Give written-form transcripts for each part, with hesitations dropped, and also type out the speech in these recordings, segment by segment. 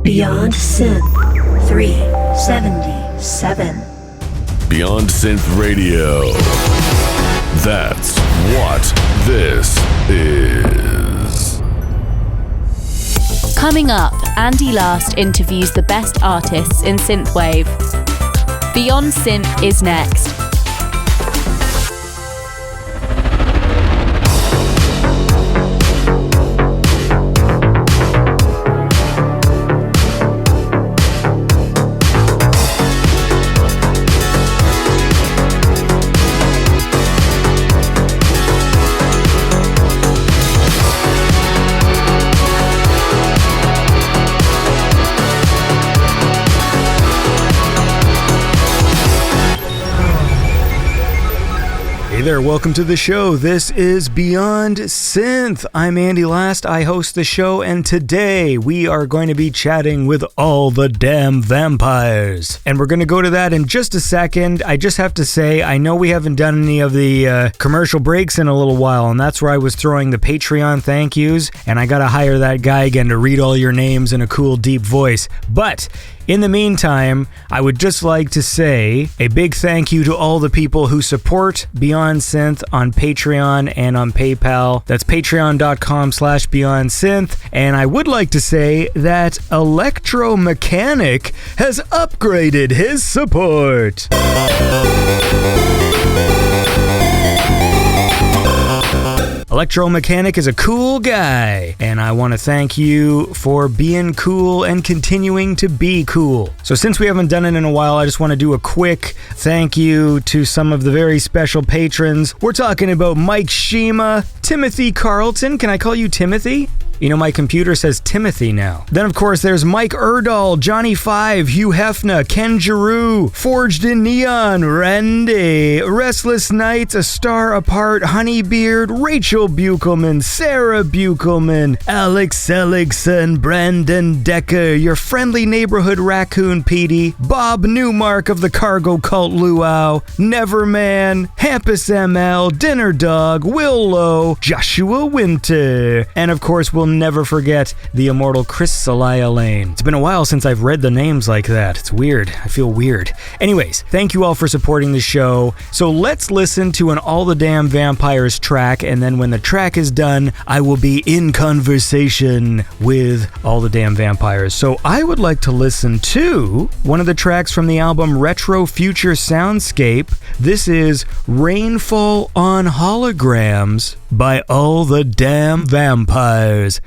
Beyond Synth 377. Beyond Synth Radio. That's what this is. Coming up, Andy Last interviews the best artists in synthwave. Beyond Synth is next. Hey there, welcome to the show. This is Beyond Synth. I'm Andy Last, I host the show, and today we are going to be chatting with all the damn vampires. And we're going to go to that in just a second. I just have to say, I know we haven't done any of the commercial breaks in a little while, and that's where I was throwing the Patreon thank yous, and I gotta hire that guy again to read all your names in a cool, deep voice. But in the meantime, I would just like to say a big thank you to all the people who support Beyond Synth on Patreon and on PayPal. That's patreon.com/BeyondSynth. And I would like to say that Electromechanic has upgraded his support. Electromechanic is a cool guy, and I want to thank you for being cool and continuing to be cool. So since we haven't done it in a while, I just want to do a quick thank you to some of the very special patrons. We're talking about Mike Shima, Timothy Carlton. Can I call you Timothy? You know, my computer says Timothy now. Then, of course, there's Mike Erdahl, Johnny Five, Hugh Hefner, Ken Giroux, Forged in Neon, Randy, Restless Nights, A Star Apart, Honeybeard, Rachel Buchelman, Sarah Buchelman, Alex Seligson, Brandon Decker, Your Friendly Neighborhood Raccoon Petey, Bob Newmark of the Cargo Cult Luau, Neverman, Hampus ML, Dinner Dog, Will Lowe, Joshua Winter, and of course, we'll never forget the immortal Chris Celaya Lane. It's been a while since I've read the names like that. It's weird. I feel weird. Anyways, thank you all for supporting the show. So let's listen to an All the Damn Vampires track, and then when the track is done, I will be in conversation with All the Damn Vampires. So I would like to listen to one of the tracks from the album Retro Future Soundscape. This is Rainfall on Holograms by All the Damn Vampires.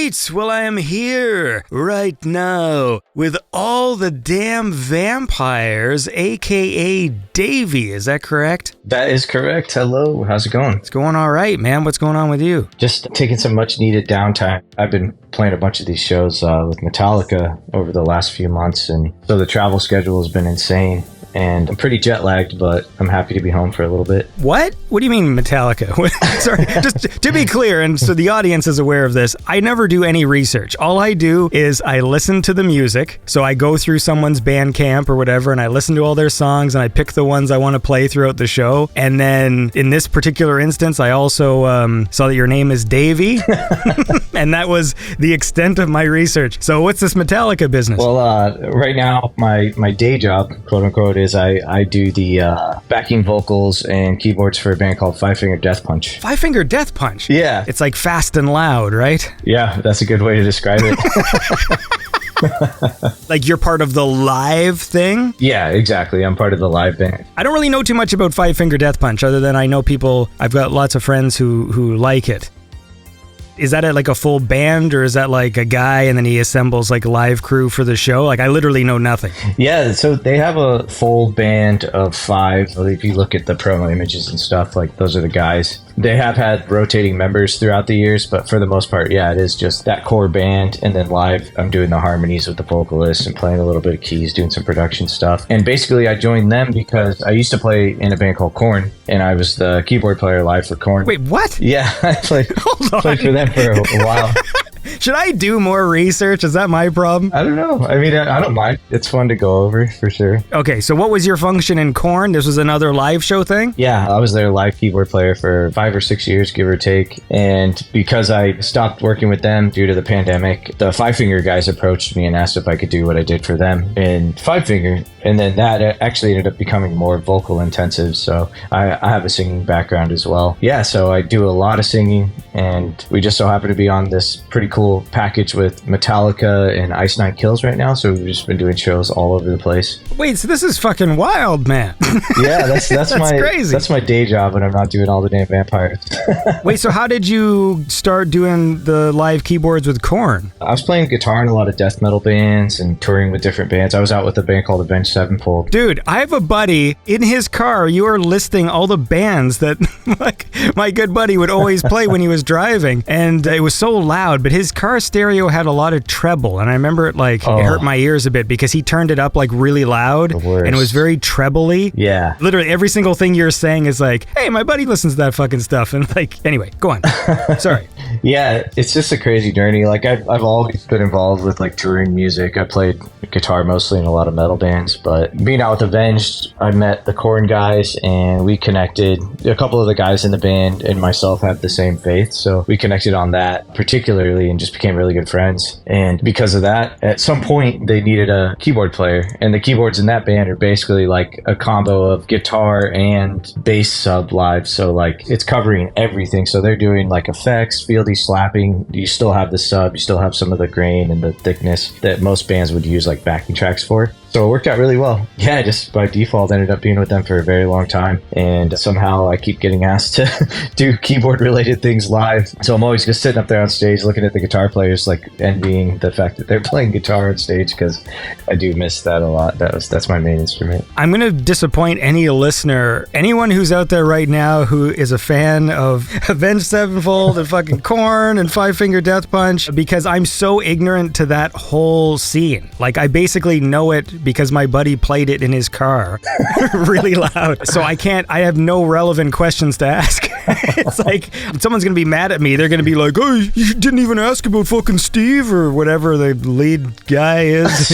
right. Well, I am here right now with all the damn vampires, aka Davey. Is that correct? That is correct. Hello. How's it going? It's going all right, man. What's going on with you? Just taking some much needed downtime. I've been playing a bunch of these shows with Metallica over the last few months, and so the travel schedule has been insane. And I'm pretty jet lagged, but I'm happy to be home for a little bit. What? What do you mean Metallica? Sorry, just to be clear, and so the audience is aware of this, I never do any research. All I do is I listen to the music. So I go through someone's Bandcamp or whatever, and I listen to all their songs, and I pick the ones I want to play throughout the show. And then in this particular instance, I also saw that your name is Davey, and that was the extent of my research. So what's this Metallica business? Well, right now, my day job, quote unquote, is I do the backing vocals and keyboards for a band called Five Finger Death Punch. Five Finger Death Punch? Yeah. It's like fast and loud, right? Yeah, that's a good way to describe it. Like you're part of the live thing? Yeah, exactly. I'm part of the live band. I don't really know too much about Five Finger Death Punch other than I know people, I've got lots of friends who like it. Is that like a full band, or is that like a guy and then he assembles like a live crew for the show? Like I literally know nothing. Yeah, so they have a full band of 5. If you look at the promo images and stuff, like those are the guys. They have had rotating members throughout the years, but for the most part, yeah, it is just that core band. And then live, I'm doing the harmonies with the vocalists and playing a little bit of keys, doing some production stuff. And basically, I joined them because I used to play in a band called Korn, and I was the keyboard player live for Korn. Wait, what? Yeah, I played for them for a while. Should I do more research? Is that my problem? I don't know. I mean, I don't mind. It's fun to go over, for sure. Okay, so what was your function in Korn? This was another live show thing? Yeah, I was their live keyboard player for 5 or 6 years, give or take. And because I stopped working with them due to the pandemic, the Five Finger guys approached me and asked if I could do what I did for them in Five Finger. And then that actually ended up becoming more vocal intensive. So I have a singing background as well. Yeah, so I do a lot of singing, and we just so happen to be on this pretty cool package with Metallica and Ice Nine Kills right now. So we've just been doing shows all over the place. Wait, so this is fucking wild, man. Yeah, that's my crazy. That's my day job when I'm not doing all the damn vampires. Wait, so how did you start doing the live keyboards with Korn? I was playing guitar in a lot of death metal bands and touring with different bands. I was out with a band called Avenged Sevenfold. Dude, I have a buddy in his car. You are listing all the bands that like my good buddy would always play when he was driving, and it was so loud, but his car stereo had a lot of treble, and I remember it it hurt my ears a bit because he turned it up like really loud, and it was very trebly. Yeah. Literally every single thing you're saying is like, hey, my buddy listens to that fucking stuff, and like, anyway, go on. Sorry. Yeah, it's just a crazy journey. Like I've always been involved with like touring music. I played guitar mostly in a lot of metal bands, but being out with Avenged, I met the Korn guys and we connected. A couple of the guys in the band and myself have the same faith, so we connected on that particularly and just became really good friends. And because of that, at some point they needed a keyboard player, and the keyboards in that band are basically like a combo of guitar and bass sub live, so like it's covering everything. So they're doing like effects, fieldy slapping, you still have the sub, you still have some of the grain and the thickness that most bands would use like backing tracks for. So it worked out really well. Yeah, just by default ended up being with them for a very long time, and somehow I keep getting asked to do keyboard related things live. So I'm always just sitting up there on stage looking at the guitar players, like envying the fact that they're playing guitar on stage, because I do miss that a lot. That's my main instrument. I'm going to disappoint any listener, anyone who's out there right now who is a fan of Avenged Sevenfold and fucking Korn and Five Finger Death Punch, because I'm so ignorant to that whole scene. Like I basically know it because my buddy played it in his car really loud. So I have no relevant questions to ask. It's like, someone's going to be mad at me. They're going to be like, oh, you didn't even ask about fucking Steve or whatever the lead guy is.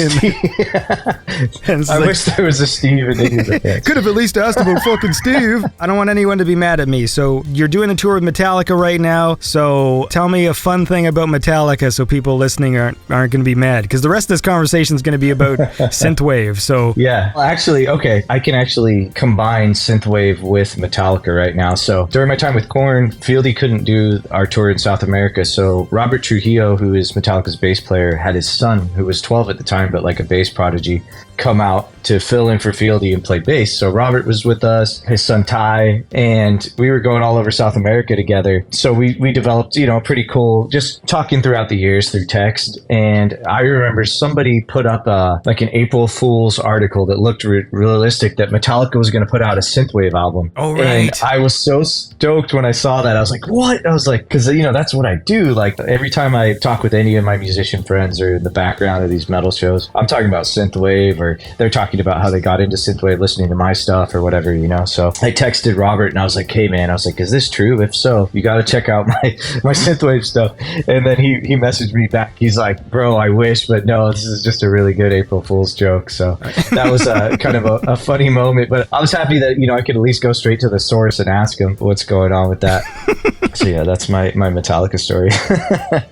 I wish there was a Steve in any of the bands. Could have at least asked about fucking Steve. I don't want anyone to be mad at me. So you're doing a tour with Metallica right now. So tell me a fun thing about Metallica so people listening aren't going to be mad. Because the rest of this conversation is going to be about synthwave. So yeah, well, actually, okay, I can actually combine synthwave with Metallica right now. So during my time with Korn, Fieldy couldn't do our tour in South America. So Robert Trujillo, who is Metallica's bass player, had his son, who was 12 at the time, but like a bass prodigy, come out to fill in for Fieldy and play bass. So Robert was with us, his son Ty, and we were going all over South America together. So we developed, a pretty cool, just talking throughout the years through text. And I remember somebody put up like an April Fool's article that looked realistic that Metallica was going to put out a synthwave album. Oh, right. And I was so stoked when I saw that. I was like, what? I was like, because, that's what I do. Like every time I talk with any of my musician friends or in the background of these metal shows, I'm talking about synthwave, or they're talking about how they got into synthwave listening to my stuff or whatever, So I texted Robert and I was like, hey man, I was like, is this true? If so, you got to check out my synthwave stuff. And then he messaged me back. He's like, bro, I wish, but no, this is just a really good April Fool's joke. So that was kind of a funny moment, but I was happy that, I could at least go straight to the source and ask him what's going on with that. So yeah, that's my Metallica story.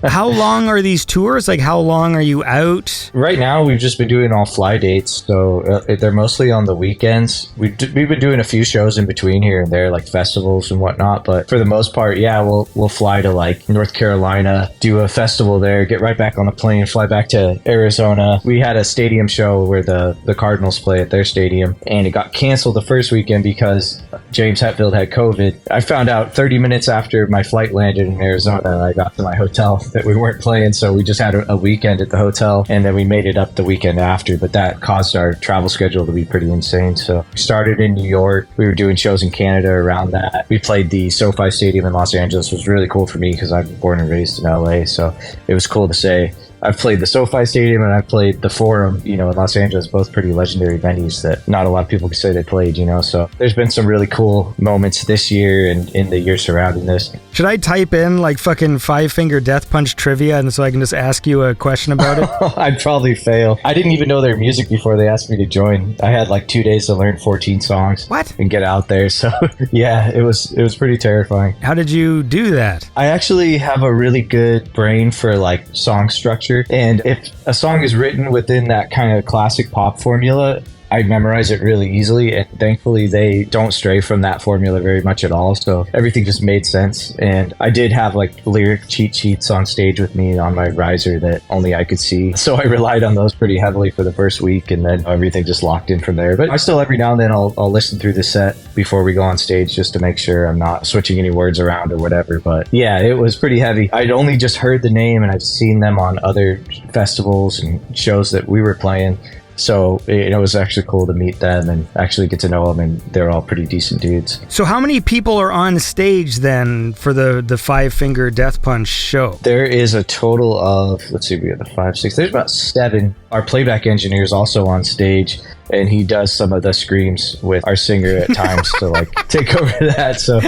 How long are these tours? Like, how long are you out? Right now, we've just been doing all fly dates, so they're mostly on the weekends. We've been doing a few shows in between here and there, like festivals and whatnot, but for the most part, yeah, we'll fly to like North Carolina, do a festival there, get right back on the plane, fly back to Arizona. We had a stadium show where the Cardinals play at their stadium, and it got canceled the first weekend because James Hetfield had COVID. I found out 30 minutes after my flight landed in Arizona and I got to my hotel that we weren't playing, so we just had a weekend at the hotel, and then we made it up the weekend after, but that caused our travel schedule to be pretty insane. So we started in New York. We were doing shows in Canada around that. We played the SoFi Stadium in Los Angeles. It was really cool for me because I'm born and raised in LA, so it was cool to say I've played the SoFi Stadium and I've played the Forum, in Los Angeles, both pretty legendary venues that not a lot of people can say they played, So there's been some really cool moments this year and in the year surrounding this. Should I type in like fucking 5 Finger Death Punch trivia and so I can just ask you a question about it? I'd probably fail. I didn't even know their music before they asked me to join. I had like 2 days to learn 14 songs. What? And get out there. So yeah, it was pretty terrifying. How did you do that? I actually have a really good brain for like song structure. And if a song is written within that kind of classic pop formula, I memorize it really easily, and thankfully they don't stray from that formula very much at all, so everything just made sense. And I did have like lyric cheat sheets on stage with me on my riser that only I could see, so I relied on those pretty heavily for the first week, and then everything just locked in from there. But I still, every now and then, I'll listen through the set before we go on stage just to make sure I'm not switching any words around or whatever. But yeah, it was pretty heavy. I'd only just heard the name, and I'd seen them on other festivals and shows that we were playing. So it was actually cool to meet them and actually get to know them, and they're all pretty decent dudes. So how many people are on stage then for the 5 Finger Death Punch show? There is a total of, let's see, we got the 5, 6, there's about 7. Our playback engineer is also on stage, and he does some of the screams with our singer at times to like take over that. So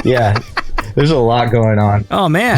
yeah. There's a lot going on. Oh, man.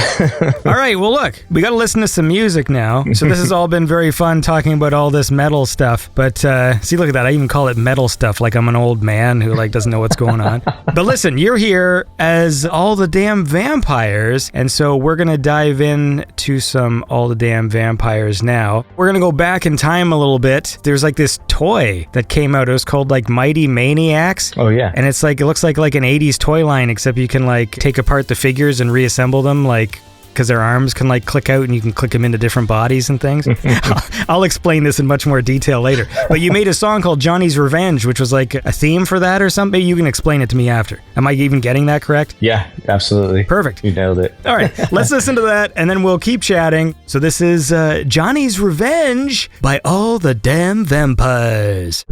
All right. Well, look, we got to listen to some music now. So this has all been very fun talking about all this metal stuff. But see, look at that. I even call it metal stuff like I'm an old man who like doesn't know what's going on. But listen, you're here as All the Damn Vampires. And so we're going to dive in to some All the Damn Vampires now. We're going to go back in time a little bit. There's like this toy that came out. It was called like Mighty Maniacs. Oh, yeah. And it's like, it looks like an 80s toy line, except you can like take apart the figures and reassemble them, like because their arms can like click out and you can click them into different bodies and things. I'll explain this in much more detail later. But you made a song called Johnny's Revenge, which was like a theme for that or something. You can explain it to me after. Am I even getting that correct? Yeah, absolutely. Perfect. You nailed it. All right, let's listen to that and then we'll keep chatting. So this is Johnny's Revenge by All the Damn Vampires.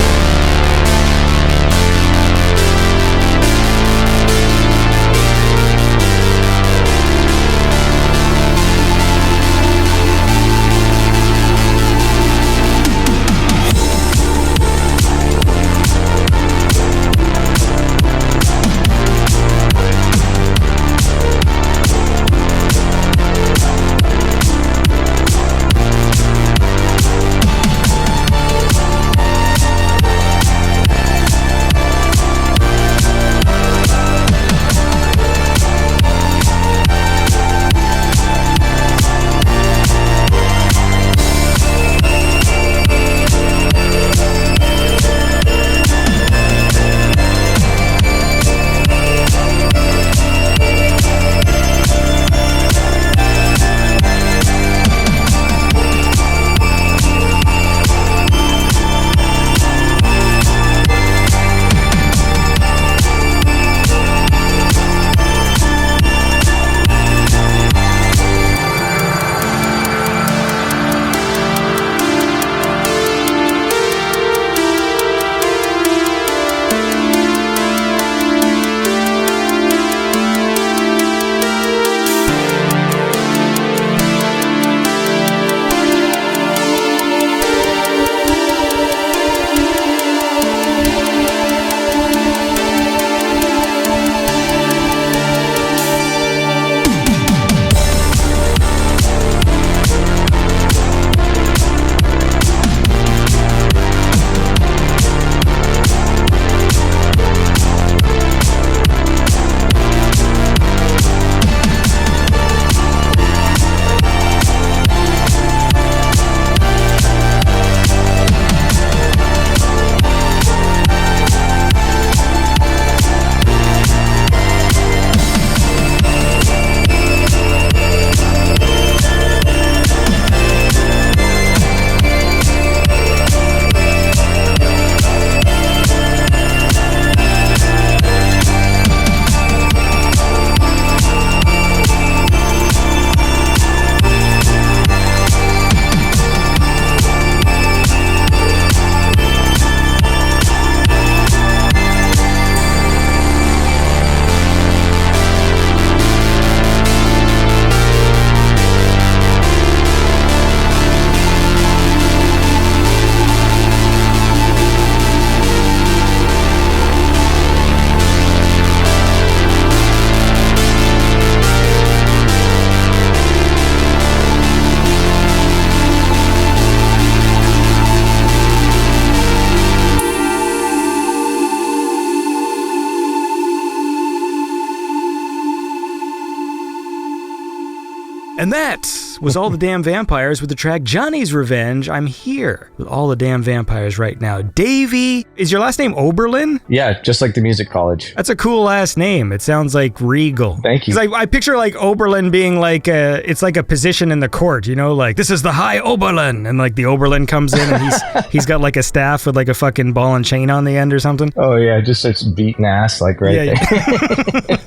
that was All the Damn Vampires with the track Johnny's Revenge. I'm here with all the damn vampires right now. Davey, is your last name Oberlin? Yeah, just like the music college. That's a cool last name. It sounds like regal. Thank you. I picture like Oberlin being like it's like a position in the court, you know, like this is the High Oberlin, and like the Oberlin comes in and he's got like a staff with like a fucking ball and chain on the end or something. Oh yeah, just starts beating ass like right there.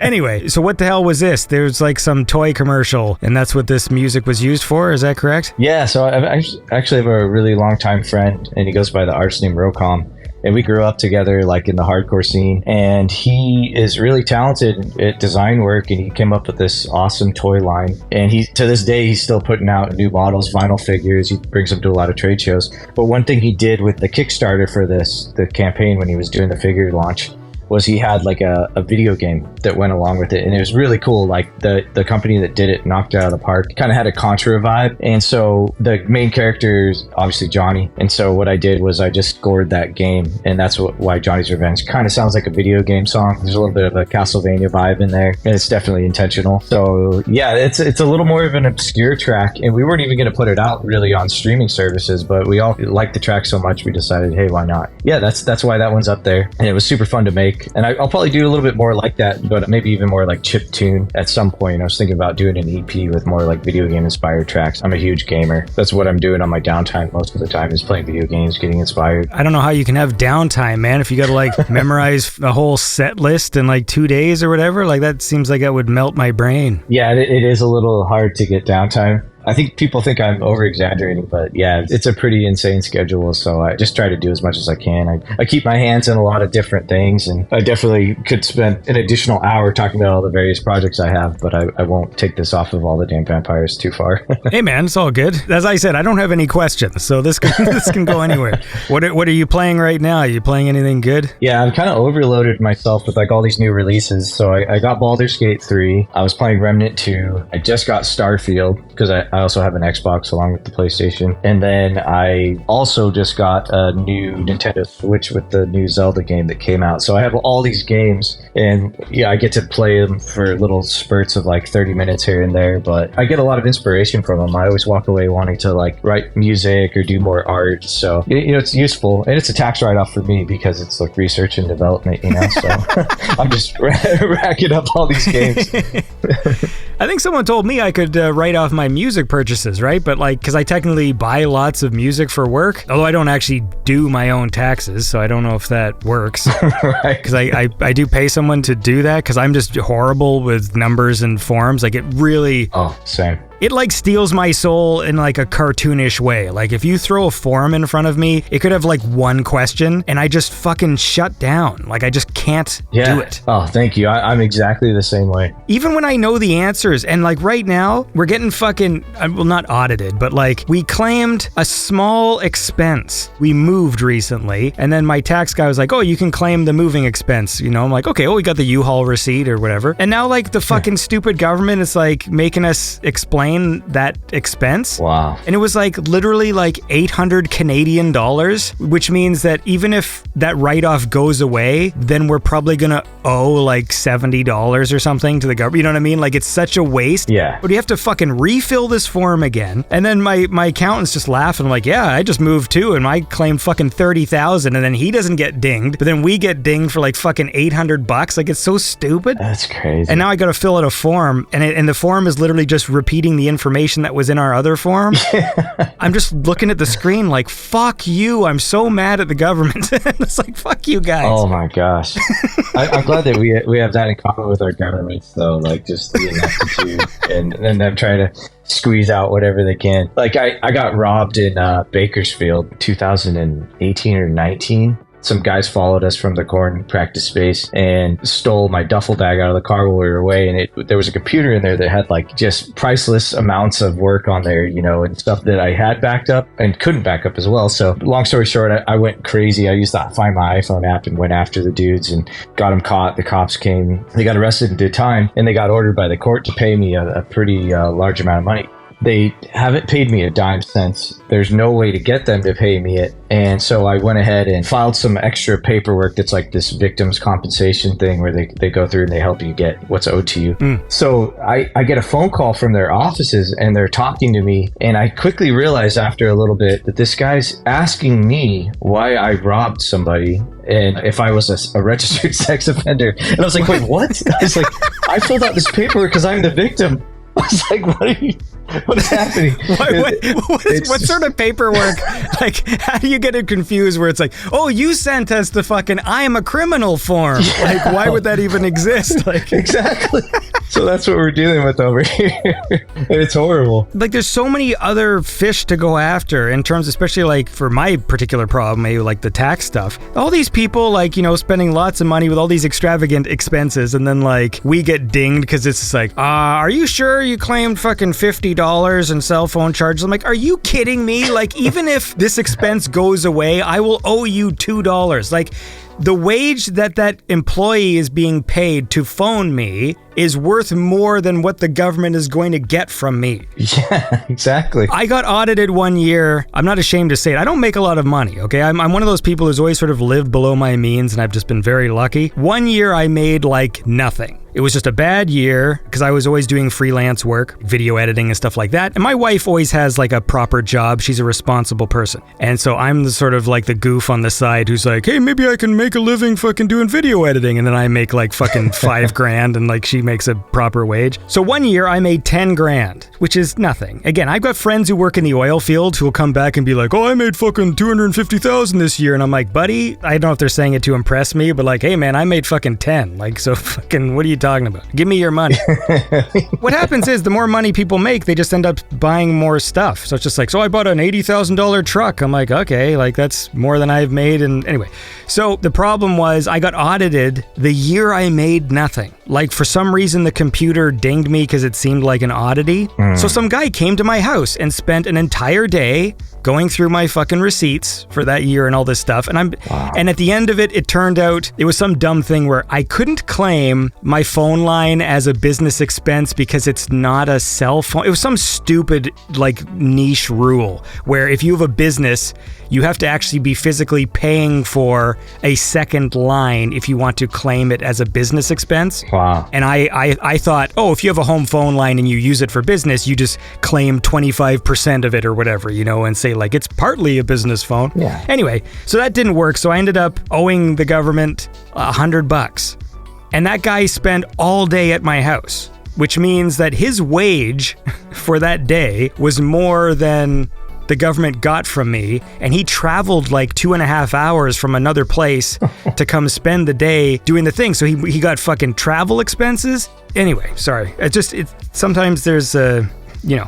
Anyway, so what the hell was this? There's like some toy commercial, and that's what this music was used for, is that correct? Yeah, so I actually have a really long-time friend, and he goes by the artist name Rocom. And we grew up together like in the hardcore scene, and he is really talented at design work, and he came up with this awesome toy line, and to this day he's still putting out new models, vinyl figures. He brings them to a lot of trade shows. But one thing he did with the Kickstarter for the campaign when he was doing the figure launch was he had like a video game that went along with it, and it was really cool. Like the company that did it knocked it out of the park. Kind of had a Contra vibe, and so the main character is obviously Johnny, and so what I did was I just scored that game, and that's why Johnny's Revenge kind of sounds like a video game song. There's a little bit of a Castlevania vibe in there, and it's definitely intentional. So yeah, it's a little more of an obscure track, and we weren't even going to put it out really on streaming services, but we all liked the track so much we decided, hey, why not? Yeah, that's why that one's up there, and it was super fun to make. And I'll probably do a little bit more like that, but maybe even more like chiptune at some point. I was thinking about doing an EP with more like video game inspired tracks. I'm a huge gamer. That's what I'm doing on my downtime most of the time, is playing video games, getting inspired. I don't know how you can have downtime, man. If you got to like memorize a whole set list in like 2 days or whatever, like that seems like that would melt my brain. Yeah, it is a little hard to get downtime. I think people think I'm over-exaggerating, but yeah, it's a pretty insane schedule, so I just try to do as much as I can. I keep my hands in a lot of different things, and I definitely could spend an additional hour talking about all the various projects I have, but I won't take this off of All the Damn Vampires too far. Hey man, it's all good. As I said, I don't have any questions, so this can go anywhere. What are you playing right now? Are you playing anything good? Yeah, I'm kind of overloaded myself with like all these new releases. So I got Baldur's Gate 3. I was playing Remnant 2. I just got Starfield because I also have an Xbox along with the PlayStation. And then I also just got a new Nintendo Switch with the new Zelda game that came out. So I have all these games, and yeah, I get to play them for little spurts of like 30 minutes here and there, but I get a lot of inspiration from them. I always walk away wanting to like write music or do more art. So, you know, it's useful, and it's a tax write-off for me because it's like research and development, you know, so I'm just racking up all these games. I think someone told me I could write off my music purchases, right? But like, because I technically buy lots of music for work, although I don't actually do my own taxes, so I don't know if that works. Right. Because I do pay someone to do that, because I'm just horrible with numbers and forms. Like it really... Oh, same. It like steals my soul in like a cartoonish way. Like if you throw a form in front of me, it could have like one question and I just fucking shut down. Like I just can't do it. Oh, thank you. I'm exactly the same way. Even when I know the answers, and like right now, we're getting fucking, well, not audited, but like we claimed a small expense. We moved recently, and then my tax guy was like, oh, you can claim the moving expense. You know, I'm like, okay, oh, we got the U-Haul receipt or whatever. And now like the fucking stupid government is like making us explain that expense. Wow. And it was like literally like 800 Canadian dollars, which means that even if that write-off goes away, then we're probably gonna owe like $70 or something to the government. You know what I mean? Like it's such a waste. Yeah. But you have to fucking refill this form again. And then my accountant's just laughing. I'm like, yeah, I just moved too, and I claimed fucking 30,000, and then he doesn't get dinged, but then we get dinged for like fucking $800. Like it's so stupid. That's crazy. And now I gotta fill out a form, and the form is literally just repeating the information that was in our other form. I'm just looking at the screen like, fuck you, I'm so mad at the government. It's like, fuck you guys. Oh my gosh. I'm glad that we have that in common with our governments, though, like just the ineptitude and them trying to squeeze out whatever they can. Like I got robbed in Bakersfield 2018 or 19. Some guys followed us from the corn practice space and stole my duffel bag out of the car while we were away. And there was a computer in there that had like just priceless amounts of work on there, you know, and stuff that I had backed up and couldn't back up as well. So long story short, I went crazy. I used to Find My iPhone app and went after the dudes and got them caught. The cops came, they got arrested and did time, and they got ordered by the court to pay me a pretty large amount of money. they haven't paid me a dime since. There's no way to get them to pay me it. And so I went ahead and filed some extra paperwork that's like this victims compensation thing where they go through and they help you get what's owed to you. So I get a phone call from their offices and they're talking to me. And I quickly realized after a little bit that this guy's asking me why I robbed somebody and if I was a registered sex offender. And I was like, wait, what? I was like, I filled out this paperwork because I'm the victim. I was like, what is happening? What sort of paperwork? Like, how do you get it confused where it's like, oh, you sent us the fucking I am a criminal form. Yeah. Like, why would that even exist? Like, exactly. So that's what we're dealing with over here. It's horrible. Like, there's so many other fish to go after in terms, especially like for my particular problem, maybe like the tax stuff. All these people, like, you know, spending lots of money with all these extravagant expenses, and then like we get dinged because it's just like, are you sure you claimed fucking $50 in cell phone charges? I'm like, are you kidding me? Like, even if this expense goes away, I will owe you $2. Like, the wage that employee is being paid to phone me is worth more than what the government is going to get from me. Yeah, exactly. I got audited one year. I'm not ashamed to say it. I don't make a lot of money, okay? I'm one of those people who's always sort of lived below my means, and I've just been very lucky. One year I made like nothing. It was just a bad year because I was always doing freelance work, video editing and stuff like that. And my wife always has like a proper job. She's a responsible person. And so I'm the sort of like the goof on the side who's like, hey, maybe I can make a living fucking doing video editing. And then I make like fucking $5,000 and like she makes a proper wage. So one year I made $10,000, which is nothing. Again, I've got friends who work in the oil field who will come back and be like, oh, I made fucking $250,000 this year. And I'm like, buddy, I don't know if they're saying it to impress me, but like, hey man, I made fucking 10. Like, so fucking, what are you talking about? Give me your money. What happens is the more money people make, they just end up buying more stuff. So it's just like, so I bought an $80,000 truck. I'm like, okay, like that's more than I've made. And anyway, so the problem was I got audited the year I made nothing. Like for some reason, the computer dinged me because it seemed like an oddity. So some guy came to my house and spent an entire day going through my fucking receipts for that year and all this stuff. And and at the end of it, it turned out it was some dumb thing where I couldn't claim my phone line as a business expense because it's not a cell phone. It was some stupid like niche rule where if you have a business, you have to actually be physically paying for a second line if you want to claim it as a business expense. Wow. And I thought, oh, if you have a home phone line and you use it for business, you just claim 25% of it or whatever, you know, and say like it's partly a business phone. Yeah. Anyway, so that didn't work. So I ended up owing the government $100. And that guy spent all day at my house, which means that his wage for that day was more than the government got from me, and he traveled like 2.5 hours from another place to come spend the day doing the thing. So he got fucking travel expenses. Anyway, sorry. Sometimes there's you know.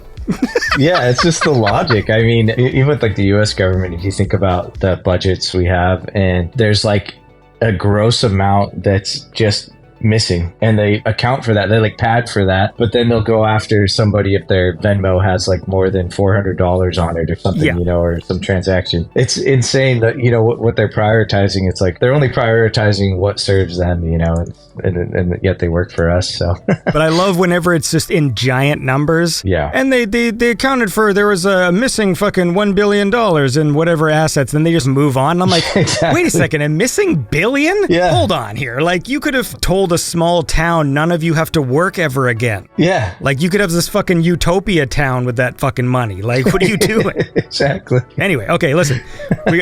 Yeah, it's just the logic. I mean, even with like the U.S. government, if you think about the budgets we have, and there's like a gross amount that's just missing, and they account for that. They like pad for that, but then they'll go after somebody if their Venmo has like more than $400 on it or something, you know, or some transaction. It's insane that, you know, what they're prioritizing. It's like they're only prioritizing what serves them, you know, and yet they work for us. So, but I love whenever it's just in giant numbers. Yeah. And they accounted for, there was a missing fucking $1 billion in whatever assets, and they just move on. And I'm like, exactly. Wait a second, a missing billion? Yeah. Hold on here. Like, you could have told a small town, none of you have to work ever again. Yeah. Like, you could have this fucking utopia town with that fucking money. Like, what are you doing? Exactly. Anyway, okay, listen. We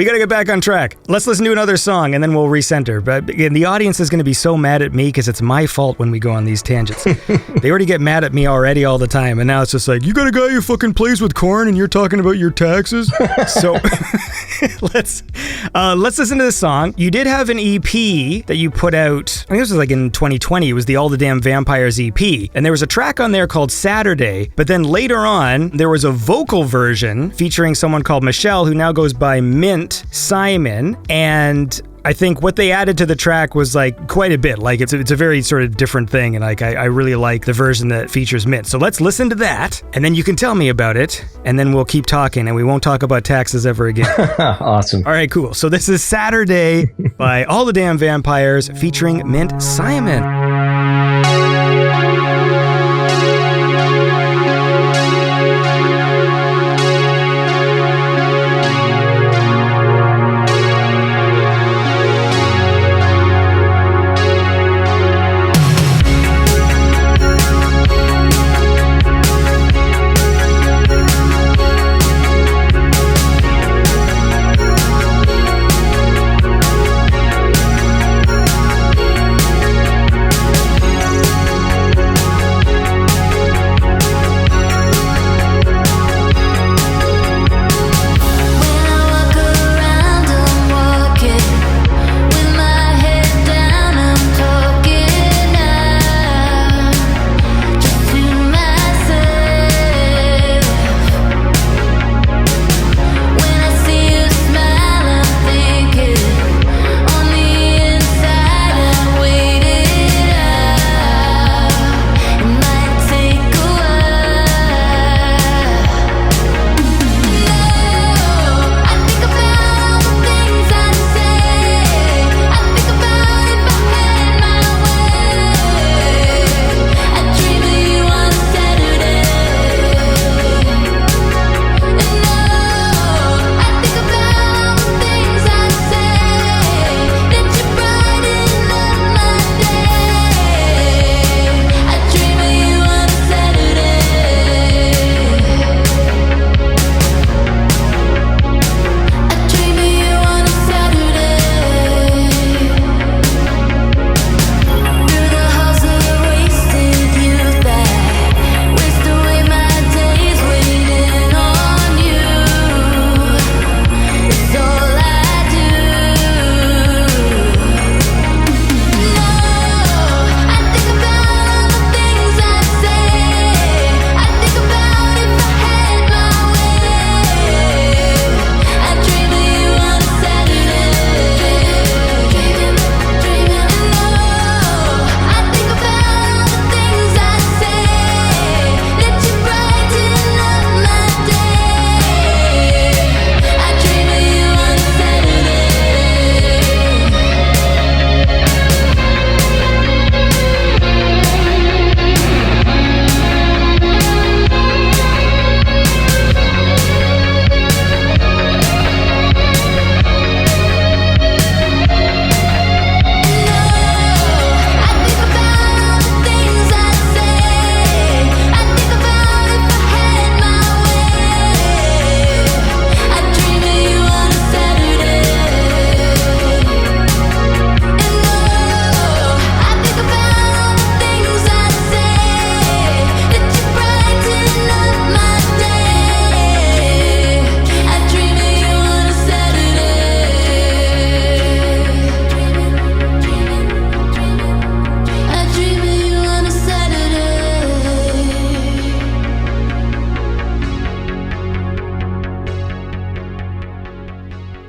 got to get back on track. Let's listen to another song, and then we'll recenter. But again, the audience is going to be so mad at me because it's my fault when we go on these tangents. They already get mad at me already all the time, and now it's just like, you got a guy who fucking plays with corn and you're talking about your taxes? So let's listen to this song. You did have an EP that you put out, I think this was like in 2020. It was the All the Damn Vampires EP, and there was a track on there called Saturday, but then later on there was a vocal version featuring someone called Michelle, who now goes by Mint Simon, and I think what they added to the track was like quite a bit. Like it's a very sort of different thing, and like I really like the version that features Mint. So let's listen to that, and then you can tell me about it, and then we'll keep talking, and we won't talk about taxes ever again. Awesome. All right, cool. So this is Saturday by All the Damn Vampires featuring Mint Simon.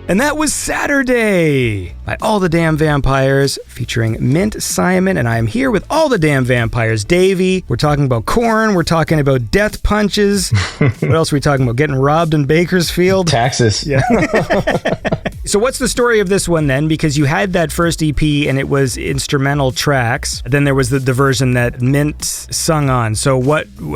And that was Saturday by All the Damn Vampires featuring Mint Simon. And I am here with All the Damn Vampires. Davey, we're talking about corn. We're talking about death punches. What else are we talking about? Getting robbed in Bakersfield? Taxes. Yeah. So what's the story of this one then? Because you had that first EP and it was instrumental tracks. Then there was the version that Mint sung on. So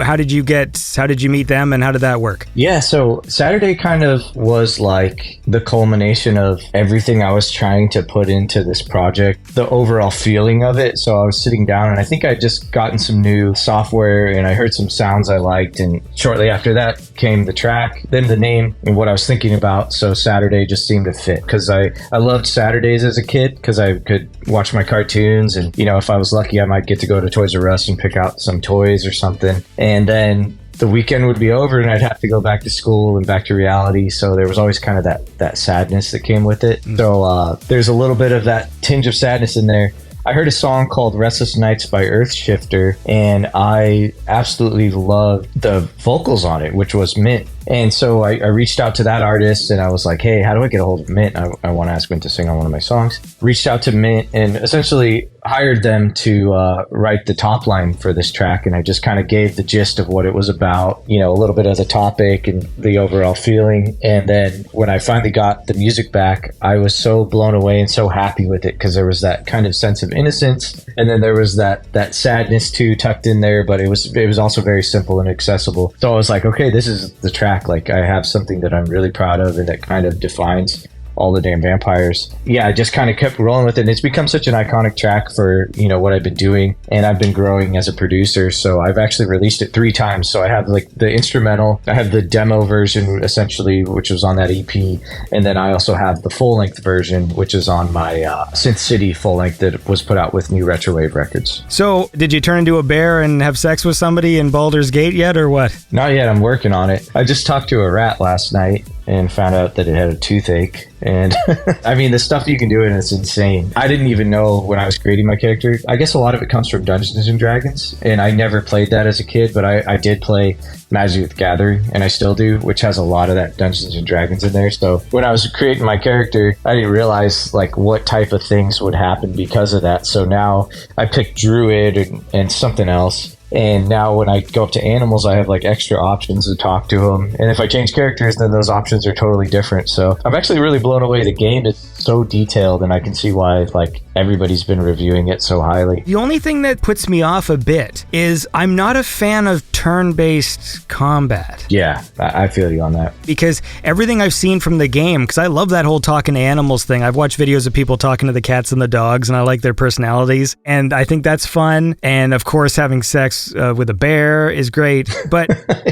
how did you meet them and how did that work? Yeah, so Saturday kind of was like the culmination of everything I was trying to put into this project, the overall feeling of it. So I was sitting down and I think I'd just gotten some new software and I heard some sounds I liked. And shortly after that came the track, then the name and what I was thinking about. So Saturday just seemed to fit because I loved Saturdays as a kid because I could watch my cartoons and, if I was lucky, I might get to go to Toys R Us and pick out some toys or something. And then the weekend would be over and I'd have to go back to school and back to reality. So there was always kind of that sadness that came with it. So there's a little bit of that tinge of sadness in there. I heard a song called Restless Nights by Earthshifter, and I absolutely loved the vocals on it, which was Mint. And so I reached out to that artist and I was like, hey, how do I get a hold of Mint? I want to ask Mint to sing on one of my songs. Reached out to Mint and essentially hired them to write the top line for this track. And I just kind of gave the gist of what it was about, a little bit of the topic and the overall feeling. And then when I finally got the music back, I was so blown away and so happy with it because there was that kind of sense of innocence. And then there was that sadness too tucked in there, but it was also very simple and accessible. So I was like, okay, this is the track. Like I have something that I'm really proud of and that kind of defines All the Damn Vampires. Yeah, I just kind of kept rolling with it. And it's become such an iconic track for, what I've been doing. And I've been growing as a producer. So I've actually released it 3 times. So I have like the instrumental, I have the demo version essentially, which was on that EP. And then I also have the full length version, which is on my Synth City full length that was put out with New Retrowave Records. So did you turn into a bear and have sex with somebody in Baldur's Gate yet or what? Not yet. I'm working on it. I just talked to a rat last night and found out that it had a toothache. And I mean, the stuff you can do in it's insane. I didn't even know when I was creating my character. I guess a lot of it comes from Dungeons and Dragons, and I never played that as a kid, but I did play Magic the Gathering, and I still do, which has a lot of that Dungeons and Dragons in there. So when I was creating my character, I didn't realize like what type of things would happen because of that. So now I picked Druid and something else. And now when I go up to animals, I have like extra options to talk to them. And if I change characters, then those options are totally different. So I'm actually really blown away. The game is so detailed and I can see why like everybody's been reviewing it so highly. The only thing that puts me off a bit is I'm not a fan of turn-based combat. Yeah, I feel you on that. Because everything I've seen from the game, because I love that whole talking to animals thing. I've watched videos of people talking to the cats and the dogs and I like their personalities. And I think that's fun. And of course, having sex with a bear is great, but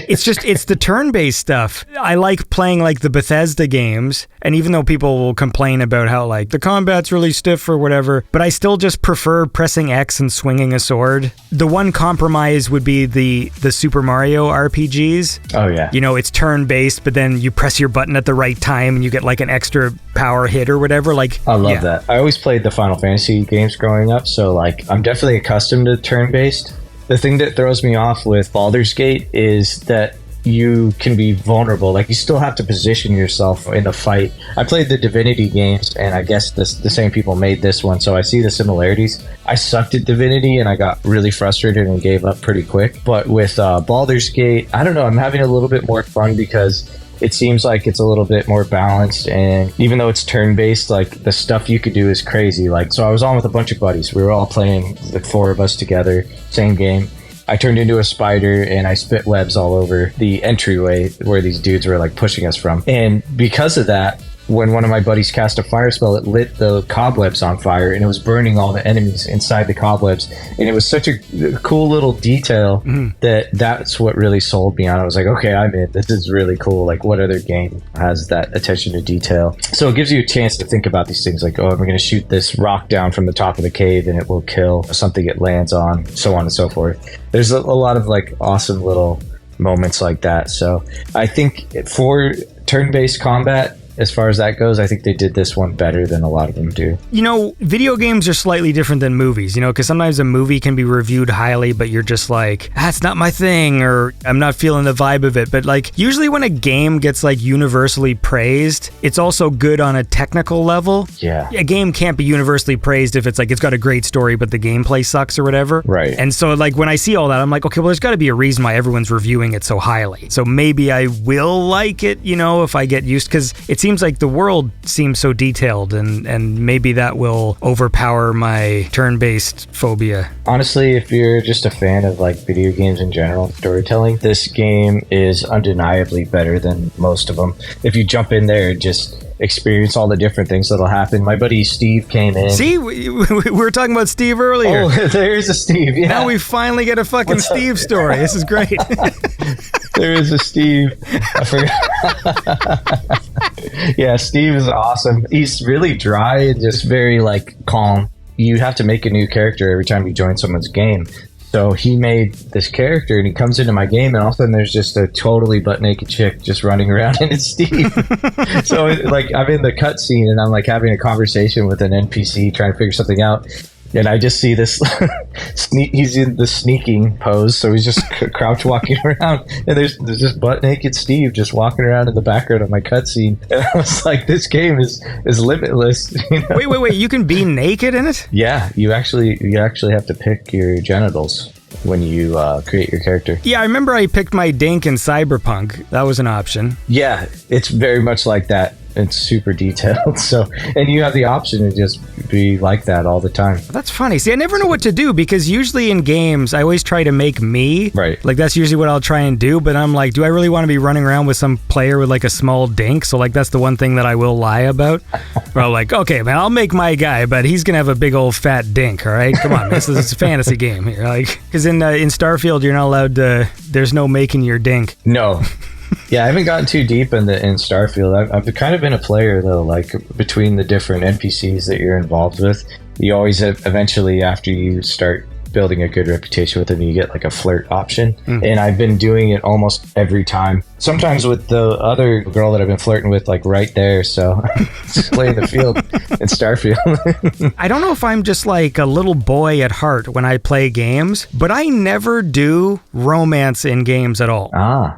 it's the turn-based stuff. I like playing like the Bethesda games, and even though people will complain about how like the combat's really stiff or whatever, but I still just prefer pressing X and swinging a sword. The one compromise would be the Super Mario RPGs. Oh yeah. It's turn-based, but then you press your button at the right time and you get like an extra power hit or whatever. Like I love that. I always played the Final Fantasy games growing up, so like I'm definitely accustomed to turn-based. The thing that throws me off with Baldur's Gate is that you can be vulnerable. Like you still have to position yourself in the fight. I played the Divinity games, and I guess the same people made this one, so I see the similarities. I sucked at Divinity, and I got really frustrated and gave up pretty quick. But with Baldur's Gate, I don't know, I'm having a little bit more fun because it seems like it's a little bit more balanced, and even though it's turn-based, like the stuff you could do is crazy. Like, so I was on with a bunch of buddies. We were all playing, the 4 of us together, same game. I turned into a spider and I spit webs all over the entryway where these dudes were like pushing us from. And because of that, when one of my buddies cast a fire spell, it lit the cobwebs on fire and it was burning all the enemies inside the cobwebs. And it was such a cool little detail that's what really sold me on. I was like, okay, I'm in. This is really cool. Like, what other game has that attention to detail? So it gives you a chance to think about these things like, oh, I'm going to shoot this rock down from the top of the cave and it will kill something it lands on, so on and so forth. There's a lot of like awesome little moments like that. So I think for turn-based combat, as far as that goes, I think they did this one better than a lot of them do. You know, video games are slightly different than movies, you know, because sometimes a movie can be reviewed highly, but you're just like, that's not my thing, or I'm not feeling the vibe of it. But like, usually when a game gets like universally praised, it's also good on a technical level. Yeah. A game can't be universally praised if it's like, it's got a great story, but the gameplay sucks or whatever. Right. And so like, when I see all that, I'm like, okay, well, there's got to be a reason why everyone's reviewing it so highly. So maybe I will like it, you know, if I get used, because it seems like the world seems so detailed, and maybe that will overpower my turn-based phobia. Honestly, if you're just a fan of like video games in general, storytelling, this game is undeniably better than most of them. If you jump in there and just experience all the different things that'll happen. My buddy Steve came in. See, we were talking about Steve earlier. Oh, there's a Steve. Yeah. Now we finally get a fucking Steve story. This is great. There is a Steve. I forgot. Yeah, Steve is awesome. He's really dry and just very like calm. You have to make a new character every time you join someone's game. So he made this character, and he comes into my game, and all of a sudden there's just a totally butt-naked chick just running around, and it's Steve. So, like, I'm in the cutscene, and I'm, like, having a conversation with an NPC trying to figure something out, and I just see this, he's in the sneaking pose, so he's just crouch walking around, and there's this butt-naked Steve just walking around in the background of my cutscene, and I was like, this game is limitless. You know? Wait, you can be naked in it? Yeah, you actually have to pick your genitals when you create your character. Yeah, I remember I picked my dink in Cyberpunk. That was an option. Yeah, it's very much like that. It's super detailed. So, and you have the option to just be like that all the time. That's funny. See, I never know what to do, because usually in games, I always try to make me. Right. Like, that's usually what I'll try and do, but I'm like, do I really want to be running around with some player with like a small dink? So like, that's the one thing that I will lie about. Where I'm like, okay, man, I'll make my guy, but he's going to have a big old fat dink, all right? Come on, this is a fantasy game here. Like, because in Starfield, you're not allowed to, there's no making your dink. No. Yeah, I haven't gotten too deep in Starfield. I've kind of been a player, though, like between the different NPCs that you're involved with. You always have, eventually, after you start building a good reputation with them, you get like a flirt option. Mm-hmm. And I've been doing it almost every time. Sometimes with the other girl that I've been flirting with, like right there. So just playing the field in Starfield. I don't know if I'm just like a little boy at heart when I play games, but I never do romance in games at all.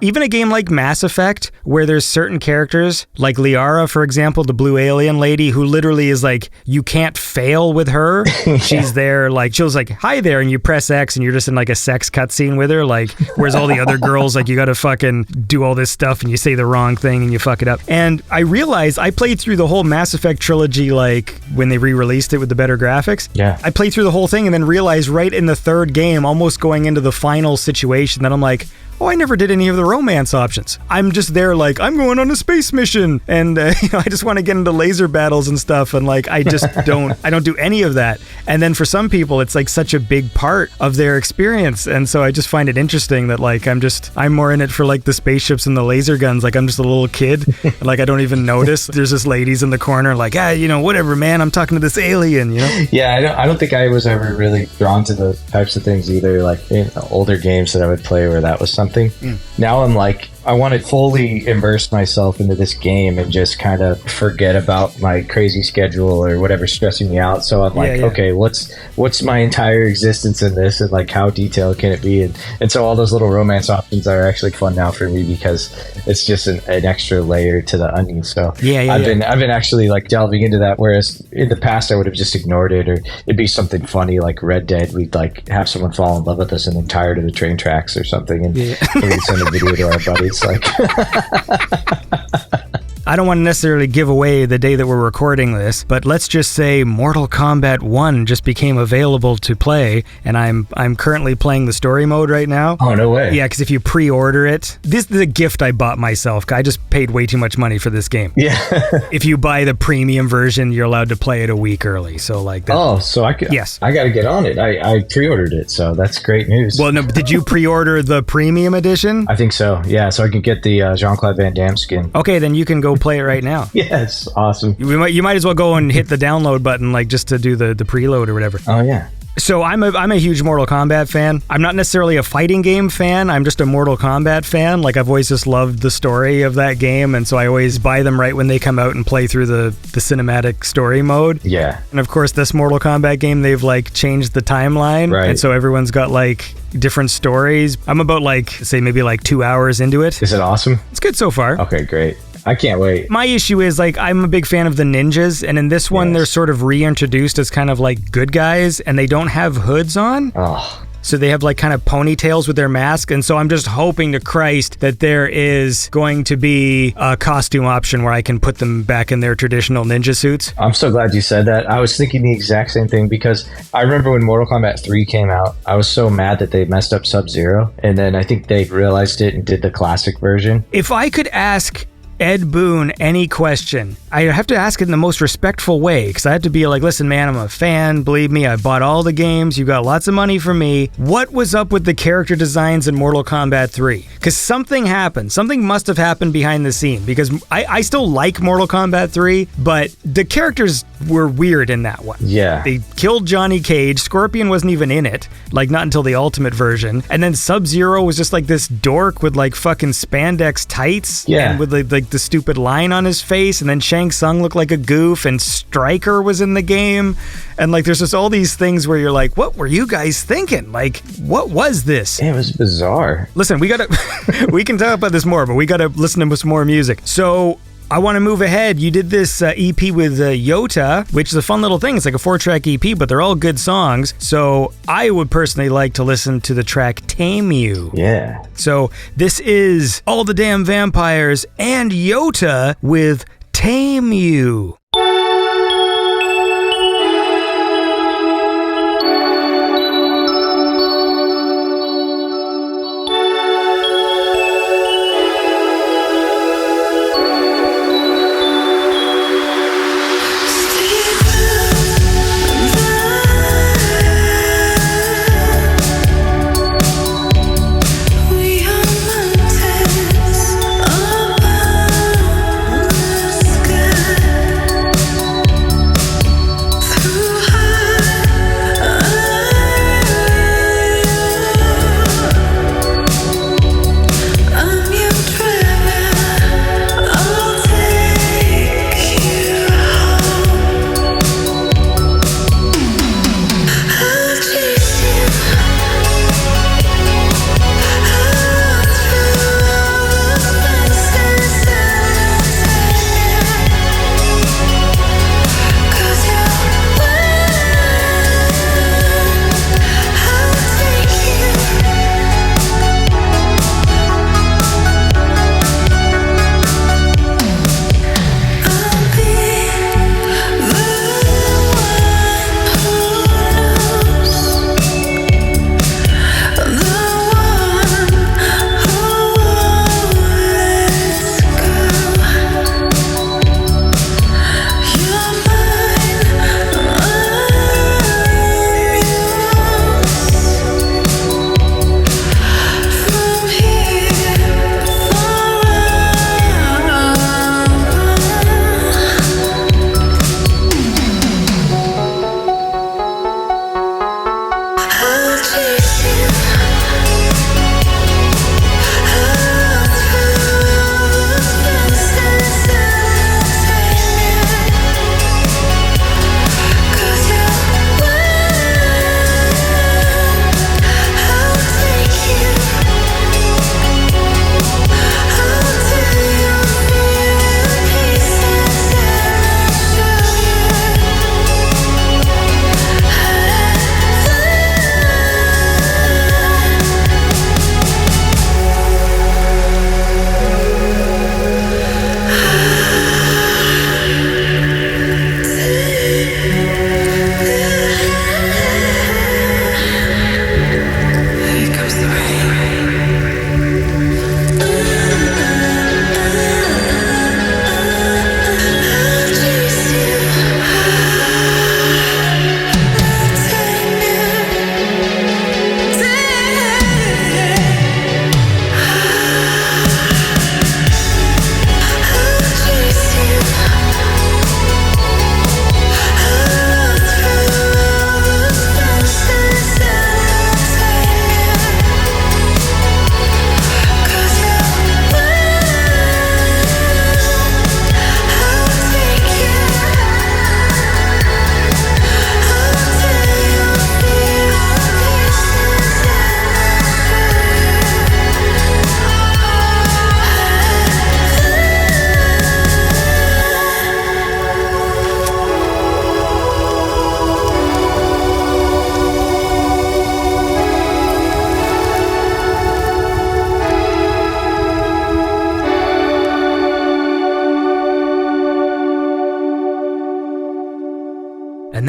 Even a game like Mass Effect, where there's certain characters, like Liara, for example, the blue alien lady, who literally is like, you can't fail with her. Yeah. She's there, like, she's like, hi there, and you press X and you're just in like a sex cutscene with her, like, whereas all the other girls, like, you gotta fucking do all this stuff and you say the wrong thing and you fuck it up. And I realized I played through the whole Mass Effect trilogy, like when they re-released it with the better graphics. Yeah. I played through the whole thing and then realized right in the third game, almost going into the final situation, that I'm like, oh, I never did any of the romance options. I'm just there like, I'm going on a space mission, and I just want to get into laser battles and stuff, and like, I just don't do any of that. And then for some people, it's like such a big part of their experience, and so I just find it interesting that like, I'm more in it for like the spaceships and the laser guns. Like, I'm just a little kid, and like, I don't even notice. There's just ladies in the corner like, whatever, man, I'm talking to this alien, you know? Yeah, I don't think I was ever really drawn to those types of things either, like in older games that I would play where that was something. Now I'm like, I want to fully immerse myself into this game and just kind of forget about my crazy schedule or whatever's stressing me out. So I'm like, okay, what's my entire existence in this, and like, how detailed can it be? And so all those little romance options are actually fun now for me, because it's just an extra layer to the onion. So I've been actually like delving into that, whereas in the past I would have just ignored it, or it'd be something funny like Red Dead. We'd like have someone fall in love with us and then tired of the train tracks or something, and we'd send a video to our buddies. Like, I don't want to necessarily give away the day that we're recording this, but let's just say Mortal Kombat 1 just became available to play, and I'm currently playing the story mode right now. Oh, no way. Yeah, because if you pre-order it, this is a gift I bought myself. I just paid way too much money for this game. Yeah. If you buy the premium version, you're allowed to play it a week early. So like that. Oh, so I could. Yes. I got to get on it. I pre-ordered it, so that's great news. Well, no, did you pre-order the premium edition? I think so. Yeah, so I can get the Jean-Claude Van Damme skin. Okay, then you can go play it right now. Yes, awesome. You might as well go and hit the download button, like, just to do the preload or whatever. Oh yeah. So I'm a huge Mortal Kombat fan. I'm not necessarily a fighting game fan. I'm just a Mortal Kombat fan. Like, I've always just loved the story of that game, and so I always buy them right when they come out and play through the cinematic story mode. Yeah. And of course, this Mortal Kombat game, they've like changed the timeline. Right. And so everyone's got like different stories. I'm about like, say maybe like 2 hours into it. Is it awesome? It's good so far. Okay, great. I can't wait. My issue is, like, I'm a big fan of the ninjas, and in this one, they're sort of reintroduced as kind of like good guys, and they don't have hoods on. Oh. So they have like kind of ponytails with their mask, and so I'm just hoping to Christ that there is going to be a costume option where I can put them back in their traditional ninja suits. I'm so glad you said that. I was thinking the exact same thing because I remember when Mortal Kombat 3 came out, I was so mad that they messed up Sub-Zero, and then I think they realized it and did the classic version. If I could ask Ed Boon any question, I have to ask it in the most respectful way, because I have to be like, listen, man, I'm a fan. Believe me, I bought all the games. You got lots of money from me. What was up with the character designs in Mortal Kombat 3? Because something happened. Something must have happened behind the scene, because I still like Mortal Kombat 3, but the characters were weird in that one. Yeah. They killed Johnny Cage. Scorpion wasn't even in it, like not until the Ultimate version. And then Sub-Zero was just like this dork with like fucking spandex tights. Yeah. And with like the stupid line on his face, and then Shang Tsung looked like a goof, and Stryker was in the game, and like there's just all these things where you're like, what were you guys thinking? Like, what was this? It was bizarre. Listen, we gotta we can talk about this more, but we gotta listen to some more music. So I want to move ahead. You did this EP with Yota, which is a fun little thing. It's like a 4-track EP, but they're all good songs. So I would personally like to listen to the track Tame You. Yeah. So this is All the Damn Vampires and Yota with Tame You. We are mountains above the sky.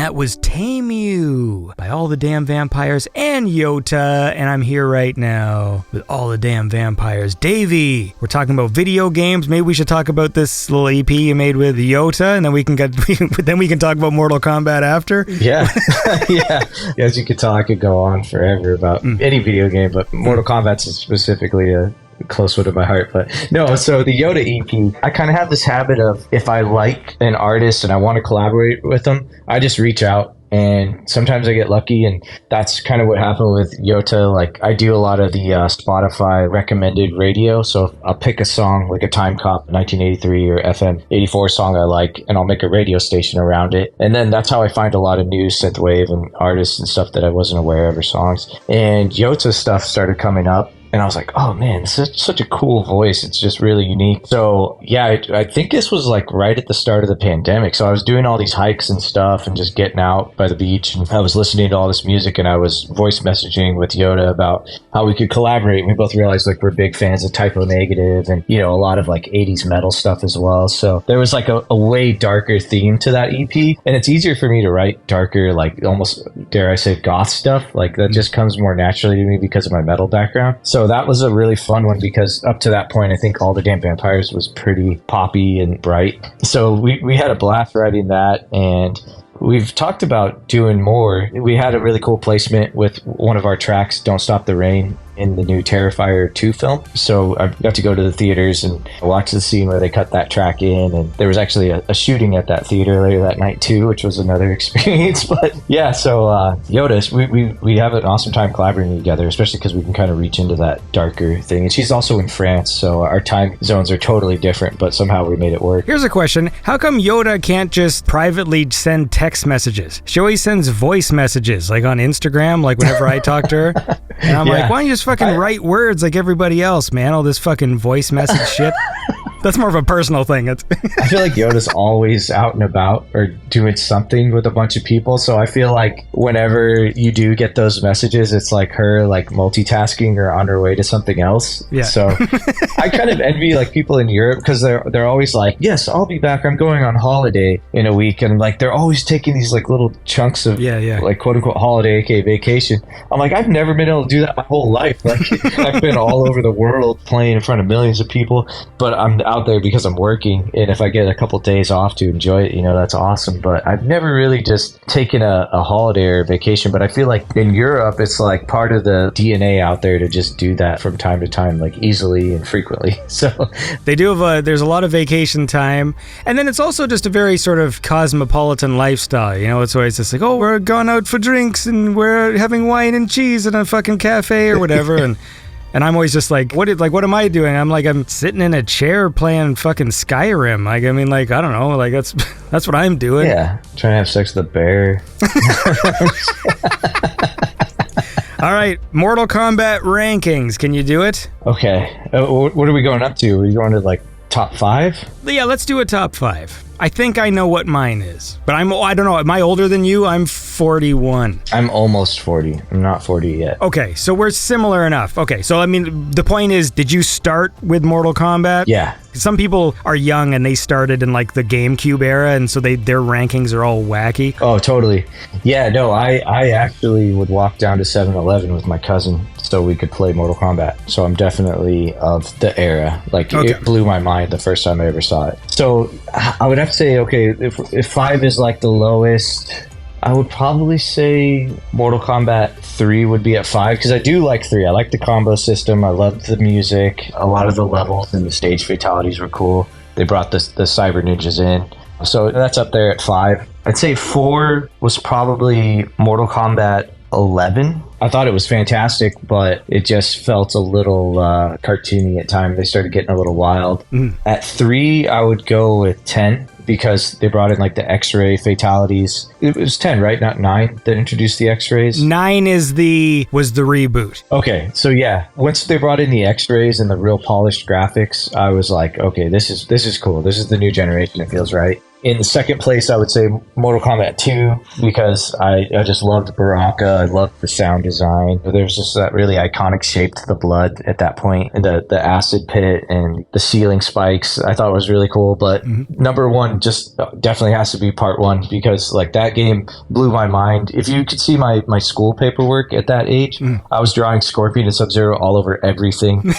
that was Tame You by All the Damn Vampires and Yota. And I'm here right now with All the Damn Vampires. Davey, we're talking about video games. Maybe we should talk about this little EP you made with Yota, and then we can talk about Mortal Kombat after. Yeah. Yeah. As you could tell, I could go on forever about any video game, but Mortal Kombat's specifically a close one to my heart. But no, so the Yota EP, I kind of have this habit of, if I like an artist and I want to collaborate with them, I just reach out, and sometimes I get lucky, and that's kind of what happened with Yota. Like, I do a lot of the Spotify recommended radio, so I'll pick a song like a Time Cop 1983 or FM 84 song I like, and I'll make a radio station around it, and then that's how I find a lot of new synthwave and artists and stuff that I wasn't aware of, or songs. And Yota stuff started coming up, and I was like, oh man, such a cool voice. It's just really unique. So yeah, I think this was like right at the start of the pandemic. So I was doing all these hikes and stuff and just getting out by the beach. And I was listening to all this music, and I was voice messaging with Yota about how we could collaborate. We both realized like we're big fans of Typo Negative and, you know, a lot of like 80s metal stuff as well. So there was like a way darker theme to that EP. And it's easier for me to write darker, like almost, dare I say, goth stuff. Like that just comes more naturally to me because of my metal background. So that was a really fun one, because up to that point, I think All the Damn Vampires was pretty poppy and bright. So we had a blast writing that, and we've talked about doing more. We had a really cool placement with one of our tracks, Don't Stop the Rain, in the new Terrifier 2 film. So I got to go to the theaters and watch the scene where they cut that track in, and there was actually a shooting at that theater later that night too, which was another experience. But yeah, so Yota, we have an awesome time collaborating together, especially because we can kind of reach into that darker thing. And she's also in France, so our time zones are totally different, but somehow we made it work. Here's a question. How come Yota can't just privately send text messages? She always sends voice messages, like on Instagram, like whenever I talk to her. And I'm like, why don't you just fucking write words like everybody else, man? All this fucking voice message shit. That's more of a personal thing. I feel like Yoda's always out and about or doing something with a bunch of people. So I feel like whenever you do get those messages, it's like her like multitasking or on her way to something else. Yeah. So I kind of envy like people in Europe, because they're always like, yes, I'll be back. I'm going on holiday in a week. And like they're always taking these like little chunks of like quote unquote holiday, aka vacation. I'm like, I've never been able to do that my whole life. Like I've been all over the world playing in front of millions of people, but I'm out there because I'm working, and if I get a couple days off to enjoy it, you know, that's awesome. But I've never really just taken a holiday or vacation. But I feel like in Europe, it's like part of the DNA out there to just do that from time to time, like easily and frequently. So they do have there's a lot of vacation time, and then it's also just a very sort of cosmopolitan lifestyle. You know, it's always just like, oh, we're going out for drinks and we're having wine and cheese in a fucking cafe or whatever. And I'm always just like, what am I doing? I'm sitting in a chair playing fucking Skyrim. Like, I mean, like, I don't know. Like, that's what I'm doing. Yeah. Trying to have sex with a bear. All right. Mortal Kombat rankings. Can you do it? Okay. What are we going up to? Are we going to like top 5? Yeah, let's do a top 5. I think I know what mine is, but I don't know. Am I older than you? I'm 41. I'm almost 40. I'm not 40 yet. Okay, so we're similar enough. Okay, so I mean, the point is, did you start with Mortal Kombat? Yeah. Some people are young and they started in like the GameCube era, and so their rankings are all wacky. Oh, totally. Yeah, no, I actually would walk down to 7-Eleven with my cousin so we could play Mortal Kombat. So I'm definitely of the era. Like, It blew my mind the first time I ever saw it. So I would have to say, okay, if 5 is like the lowest, I would probably say Mortal Kombat 3 would be at 5, because I do like 3. I like the combo system. I love the music. A lot of the levels and the stage fatalities were cool. They brought the Cyber Ninjas in. So that's up there at 5. I'd say 4 was probably Mortal Kombat 11. I thought it was fantastic, but it just felt a little cartoony at times. They started getting a little wild. At 3, I would go with 10, because they brought in like the X-ray fatalities. It was 10, right? Not 9 that introduced the X-rays? 9 was the reboot. Okay, so yeah, once they brought in the X-rays and the real polished graphics, I was like, okay, this is cool. This is the new generation. It feels right. In the second place, I would say Mortal Kombat 2, because I just loved Baraka. I loved the sound design. There's just that really iconic shape to the blood at that point, and the acid pit and the ceiling spikes. I thought it was really cool. But number one just definitely has to be part 1, because like that game blew my mind. If you could see my school paperwork at that age, I was drawing Scorpion and Sub-Zero all over everything.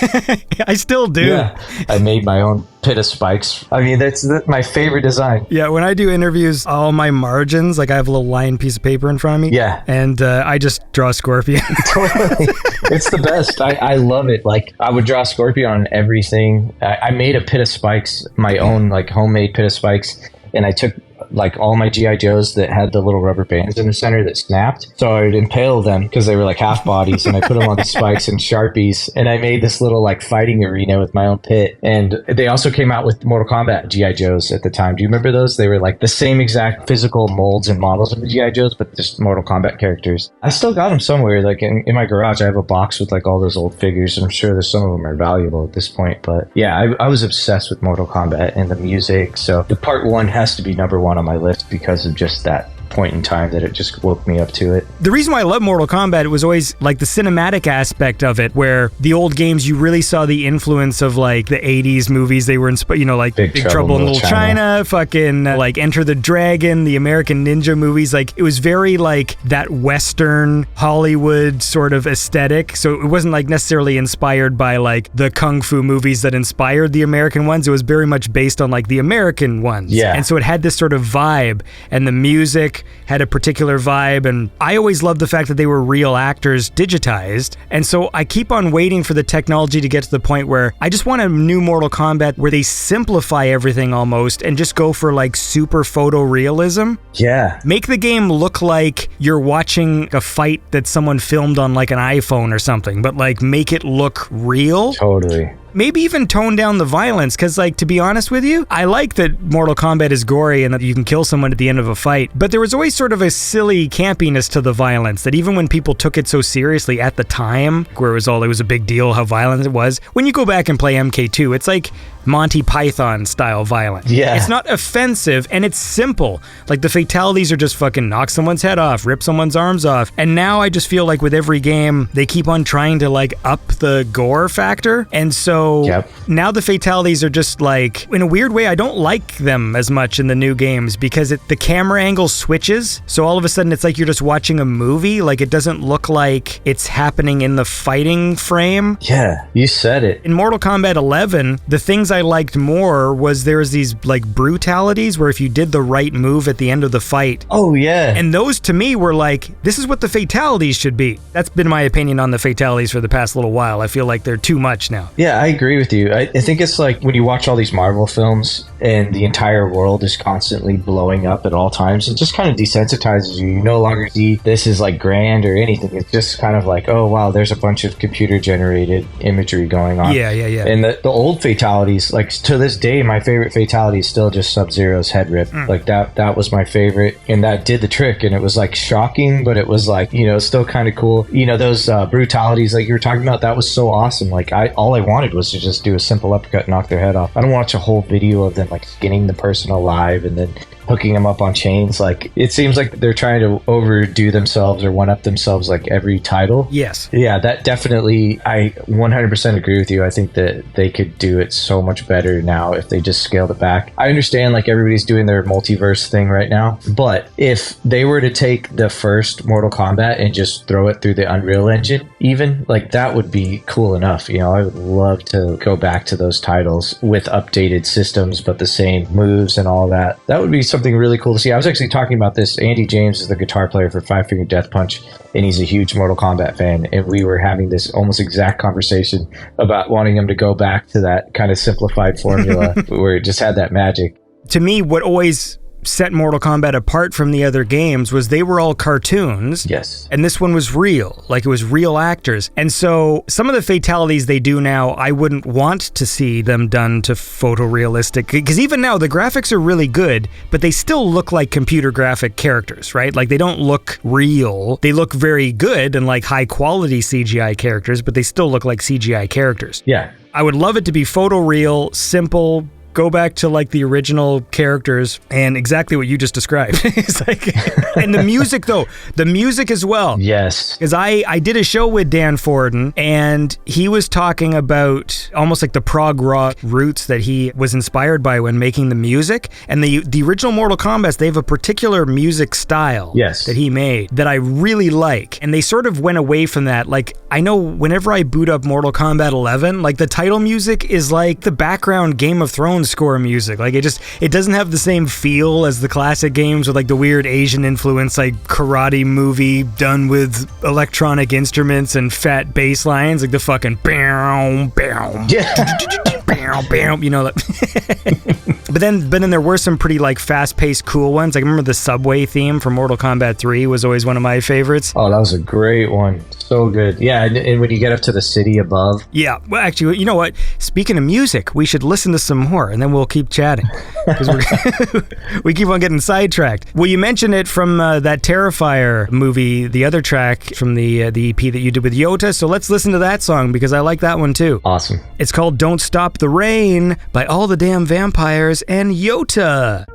I still do. Yeah, I made my own pit of spikes. I mean, that's my favorite design. Yeah, when I do interviews, all my margins, like I have a little lined piece of paper in front of me. Yeah. And I just draw Scorpion. Totally. It's the best. I love it. Like, I would draw Scorpion on everything. I made a pit of spikes, my own, like, homemade pit of spikes, and I took like all my GI Joes that had the little rubber bands in the center that snapped. So I would impale them because they were like half bodies, and I put them on the spikes and Sharpies, and I made this little like fighting arena with my own pit. And they also came out with Mortal Kombat GI Joes at the time. Do you remember those? They were like the same exact physical molds and models of the GI Joes, but just Mortal Kombat characters. I still got them somewhere. Like in my garage, I have a box with like all those old figures, and I'm sure there's some of them are valuable at this point. But yeah, I was obsessed with Mortal Kombat and the music. So the part 1 has to be number 1 on my list because of just that point in time that it just woke me up to it. The reason why I love Mortal Kombat was always like the cinematic aspect of it, where the old games, you really saw the influence of like the 80s movies. They were like Big Trouble in Little China, fucking like Enter the Dragon, the American Ninja movies. Like it was very like that Western Hollywood sort of aesthetic. So it wasn't like necessarily inspired by like the Kung Fu movies that inspired the American ones. It was very much based on like the American ones. Yeah. And so it had this sort of vibe, and the music had a particular vibe, and I always loved the fact that they were real actors digitized. And so I keep on waiting for the technology to get to the point where I just want a new Mortal Kombat where they simplify everything almost and just go for like super photorealism. Yeah. Make the game look like you're watching a fight that someone filmed on like an iPhone or something, but like make it look real. Totally. Maybe even tone down the violence, because, like, to be honest with you, I like that Mortal Kombat is gory and that you can kill someone at the end of a fight, but there was always sort of a silly campiness to the violence that even when people took it so seriously at the time, where it was a big deal how violent it was, when you go back and play MK2, it's like Monty Python style violence. Yeah. It's not offensive, and it's simple. Like, the fatalities are just fucking knock someone's head off, rip someone's arms off, and now I just feel like with every game, they keep on trying to, like, up the gore factor, and so now the fatalities are just like, in a weird way, I don't like them as much in the new games because the camera angle switches. So all of a sudden it's like you're just watching a movie. Like it doesn't look like it's happening in the fighting frame. Yeah, you said it. In Mortal Kombat 11, the things I liked more was there was these like brutalities where if you did the right move at the end of the fight. Oh, yeah. And those to me were like, this is what the fatalities should be. That's been my opinion on the fatalities for the past little while. I feel like they're too much now. Yeah, I agree with you. I think it's like when you watch all these Marvel films and the entire world is constantly blowing up at all times, it just kind of desensitizes you. You no longer see this is like grand or anything. It's just kind of like, oh, wow, there's a bunch of computer generated imagery going on. Yeah. And the old fatalities, like to this day, my favorite fatality is still just Sub-Zero's head rip. Like that was my favorite. And that did the trick. And it was like shocking, but it was like, still kind of cool. Those brutalities like you were talking about, that was so awesome. Like all I wanted was to just do a simple uppercut and knock their head off. I don't watch a whole video of them like skinning the person alive and then hooking them up on chains. Like it seems like they're trying to overdo themselves or one up themselves like every title. Yes. Yeah, that definitely, I 100% agree with you. I think that they could do it so much better now if they just scaled it back. I understand like everybody's doing their multiverse thing right now, but if they were to take the first Mortal Kombat and just throw it through the Unreal Engine, even like that would be cool enough. I would love to go back to those titles with updated systems, but the same moves and all that. That would be something really cool to see. I was actually talking about this. Andy James is the guitar player for Five Finger Death Punch, and he's a huge Mortal Kombat fan, and we were having this almost exact conversation about wanting him to go back to that kind of simplified formula where it just had that magic. To me, what always set Mortal Kombat apart from the other games was they were all cartoons. Yes. And this one was real. Like it was real actors. And so some of the fatalities they do now, I wouldn't want to see them done to photorealistic. Because even now, the graphics are really good, but they still look like computer graphic characters, right? Like they don't look real. They look very good and like high quality CGI characters, but they still look like CGI characters. Yeah. I would love it to be photoreal, simple, go back to like the original characters and exactly what you just described. It's like, and the music though, the music as well. Yes. Because I did a show with Dan Forden, and he was talking about almost like the prog rock roots that he was inspired by when making the music. And the original Mortal Kombat, they have a particular music style that he made that I really like. And they sort of went away from that. Like, I know whenever I boot up Mortal Kombat 11, like the title music is like the background Game of Thrones score music. Like it doesn't have the same feel as the classic games with like the weird Asian influence, like karate movie done with electronic instruments and fat bass lines, like the fucking bam, bam, bam, bam, you know. But then there were some pretty like fast-paced, cool ones. Like, I remember the subway theme from Mortal Kombat 3 was always one of my favorites. Oh, that was a great one. So good. Yeah, and when you get up to the city above. Yeah, well, actually, you know what? Speaking of music, we should listen to some more, and then we'll keep chatting. Because we keep on getting sidetracked. Well, you mentioned it from that Terrifier movie, the other track from the EP that you did with Yota, so let's listen to that song, because I like that one too. Awesome. It's called Don't Stop the Rain by All the Damn Vampires and Yota. Oh,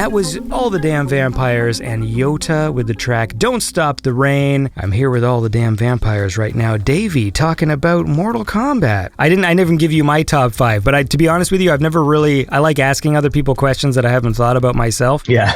that was All the Damn Vampires and Yota with the track Don't Stop the Rain. I'm here with All the Damn Vampires right now. Davey talking about Mortal Kombat. I didn't even give you my top 5, but to be honest with you, I like asking other people questions that I haven't thought about myself. Yeah.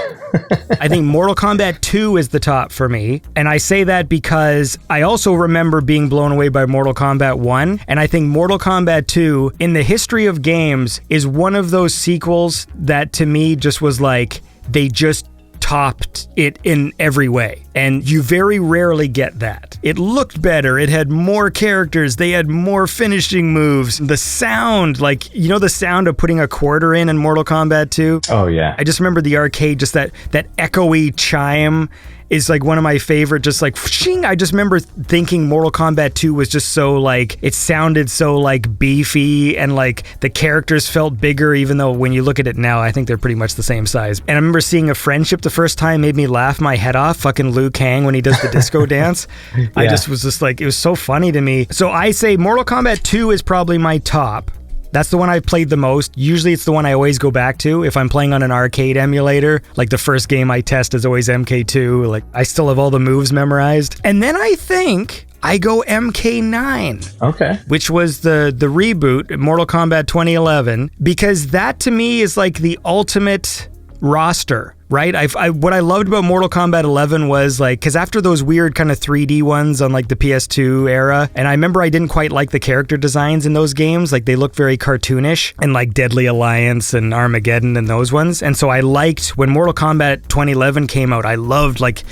I think Mortal Kombat 2 is the top for me, and I say that because I also remember being blown away by Mortal Kombat 1, and I think Mortal Kombat 2, in the history of games, is one of those sequels that to me just was like, they just topped it in every way. And you very rarely get that. It looked better. It had more characters. They had more finishing moves. The sound, like, you know the sound of putting a quarter in Mortal Kombat 2? Oh, yeah. I just remember the arcade, just that echoey chime is like one of my favorite, just like, shing. I just remember thinking Mortal Kombat 2 was just so like, it sounded so like beefy and like the characters felt bigger, even though when you look at it now, I think they're pretty much the same size. And I remember seeing a Friendship the first time made me laugh my head off, fucking Liu Kang when he does the disco dance. Yeah. I just was just like, it was so funny to me. So I say Mortal Kombat 2 is probably my top. That's the one I've played the most. Usually it's the one I always go back to if I'm playing on an arcade emulator. Like the first game I test is always MK2. Like I still have all the moves memorized. And then I think I go MK9. Okay. Which was the reboot, Mortal Kombat 2011, because that to me is like the ultimate roster. Right? What I loved about Mortal Kombat 11 was like, because after those weird kind of 3D ones on like the PS2 era, and I remember I didn't quite like the character designs in those games, like they looked very cartoonish, and like Deadly Alliance and Armageddon and those ones. And so I liked when Mortal Kombat 2011 came out, I loved like,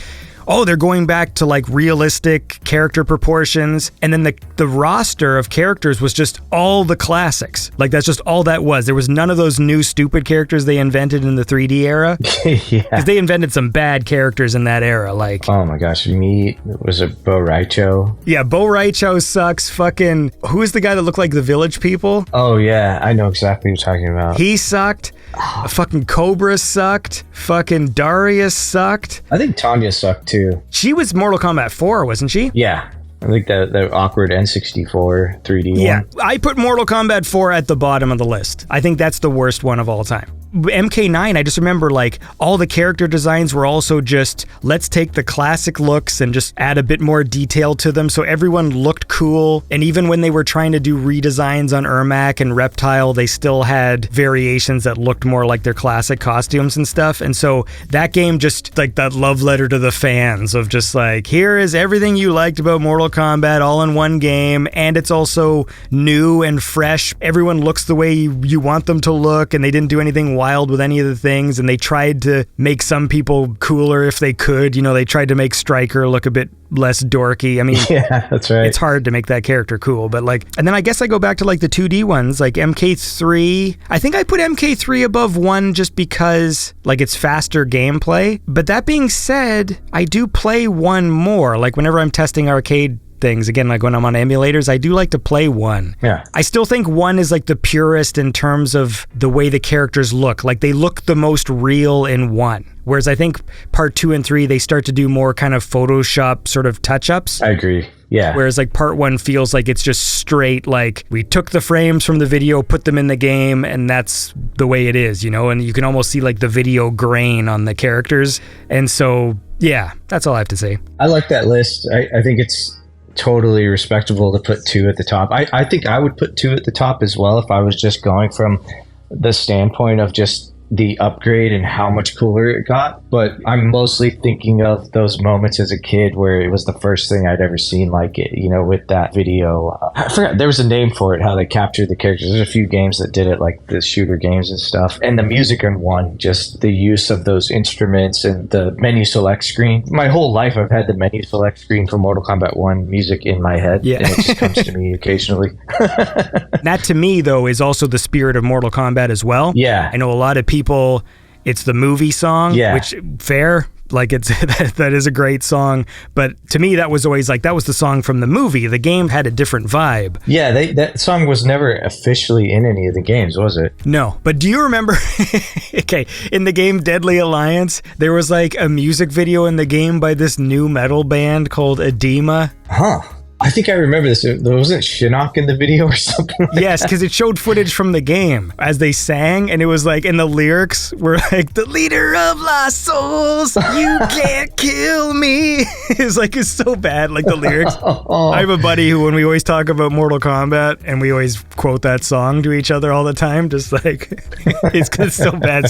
oh, they're going back to like realistic character proportions. And then the roster of characters was just all the classics. Like that's just all that was. There was none of those new stupid characters they invented in the 3D era. Yeah. Because they invented some bad characters in that era. Like, oh my gosh, was it Bo Raicho? Yeah, Bo Raicho sucks. Fucking, who is the guy that looked like the Village People? Oh yeah, I know exactly what you're talking about. He sucked. Fucking Cobra sucked. Fucking Darius sucked. I think Tanya sucked too. She was Mortal Kombat 4, wasn't she? Yeah. I think that awkward N64 3D one. Yeah. I put Mortal Kombat 4 at the bottom of the list. I think that's the worst one of all time. MK9, I just remember like all the character designs were also just, let's take the classic looks and just add a bit more detail to them so everyone looked cool. And even when they were trying to do redesigns on Ermac and Reptile, they still had variations that looked more like their classic costumes and stuff. And so that game just like that love letter to the fans of just like, here is everything you liked about Mortal Kombat all in one game, and it's also new and fresh. Everyone looks the way you want them to look, and they didn't do anything wild with any of the things, and they tried to make some people cooler if they could. You know, they tried to make Stryker look a bit less dorky. I mean, yeah, that's right. It's hard to make that character cool, but like, and then I guess I go back to like the 2D ones, like MK3. I think I put MK3 above 1 just because like it's faster gameplay. But that being said, I do play 1 more. Like whenever I'm testing arcade things, again, like when I'm on emulators, I do like to play 1. Yeah. I still think 1 is like the purest in terms of the way the characters look. Like they look the most real in 1. Whereas I think part 2 and 3, they start to do more kind of Photoshop sort of touch-ups. I agree. Yeah. Whereas like part 1 feels like it's just straight, like we took the frames from the video, put them in the game, and that's the way it is, you know? And you can almost see like the video grain on the characters. And so, yeah, that's all I have to say. I like that list. I think it's totally respectable to put 2 at the top. I think I would put 2 at the top as well if I was just going from the standpoint of just the upgrade and how much cooler it got, but I'm mostly thinking of those moments as a kid where it was the first thing I'd ever seen like it, you know, with that video. I forgot, there was a name for it, how they captured the characters. There's a few games that did it, like the shooter games and stuff. And the music in 1, just the use of those instruments and the menu select screen. My whole life I've had the menu select screen for Mortal Kombat 1 music in my head, and it just comes to me occasionally. That to me, though, is also the spirit of Mortal Kombat as well. Yeah. I know a lot of people, it's the movie song, which fair, like it's that is a great song, but to me that was always like that was the song from the movie. The game had a different vibe. Yeah, that song was never officially in any of the games, was it? No, but do you remember okay, in the game Deadly Alliance, there was like a music video in the game by this new metal band called Edema. Huh. I think I remember this. There wasn't Shinnok in the video or something like Yes, that? because it showed footage from the game as they sang, and it was like, and the lyrics were like, "The leader of lost souls, you can't kill me." It's so bad, like the lyrics. I have a buddy who, when we always talk about Mortal Kombat, and we always quote that song to each other all the time, just like, it's so bad.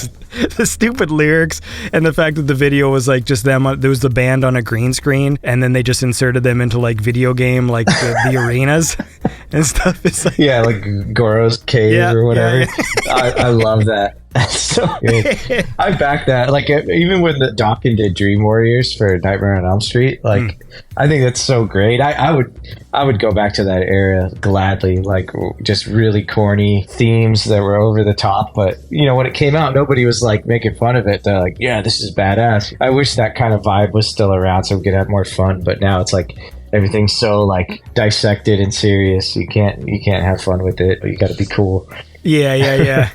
The stupid lyrics, and the fact that the video was like just them, there was the band on a green screen, and then they just inserted them into like video game, like the arenas and stuff. It's like, Yeah, like Goro's cave or whatever. I love that. That's so good. I back that. Like, even when the Dokken did Dream Warriors for Nightmare on Elm Street, like, I think that's so great. I would go back to that era gladly. Like, just really corny themes that were over the top. But, you know, when it came out, nobody was like making fun of it. They're like, yeah, this is badass. I wish that kind of vibe was still around so we could have more fun. But now it's like, everything's so like dissected and serious. You can't have fun with it, but you got to be cool. Yeah.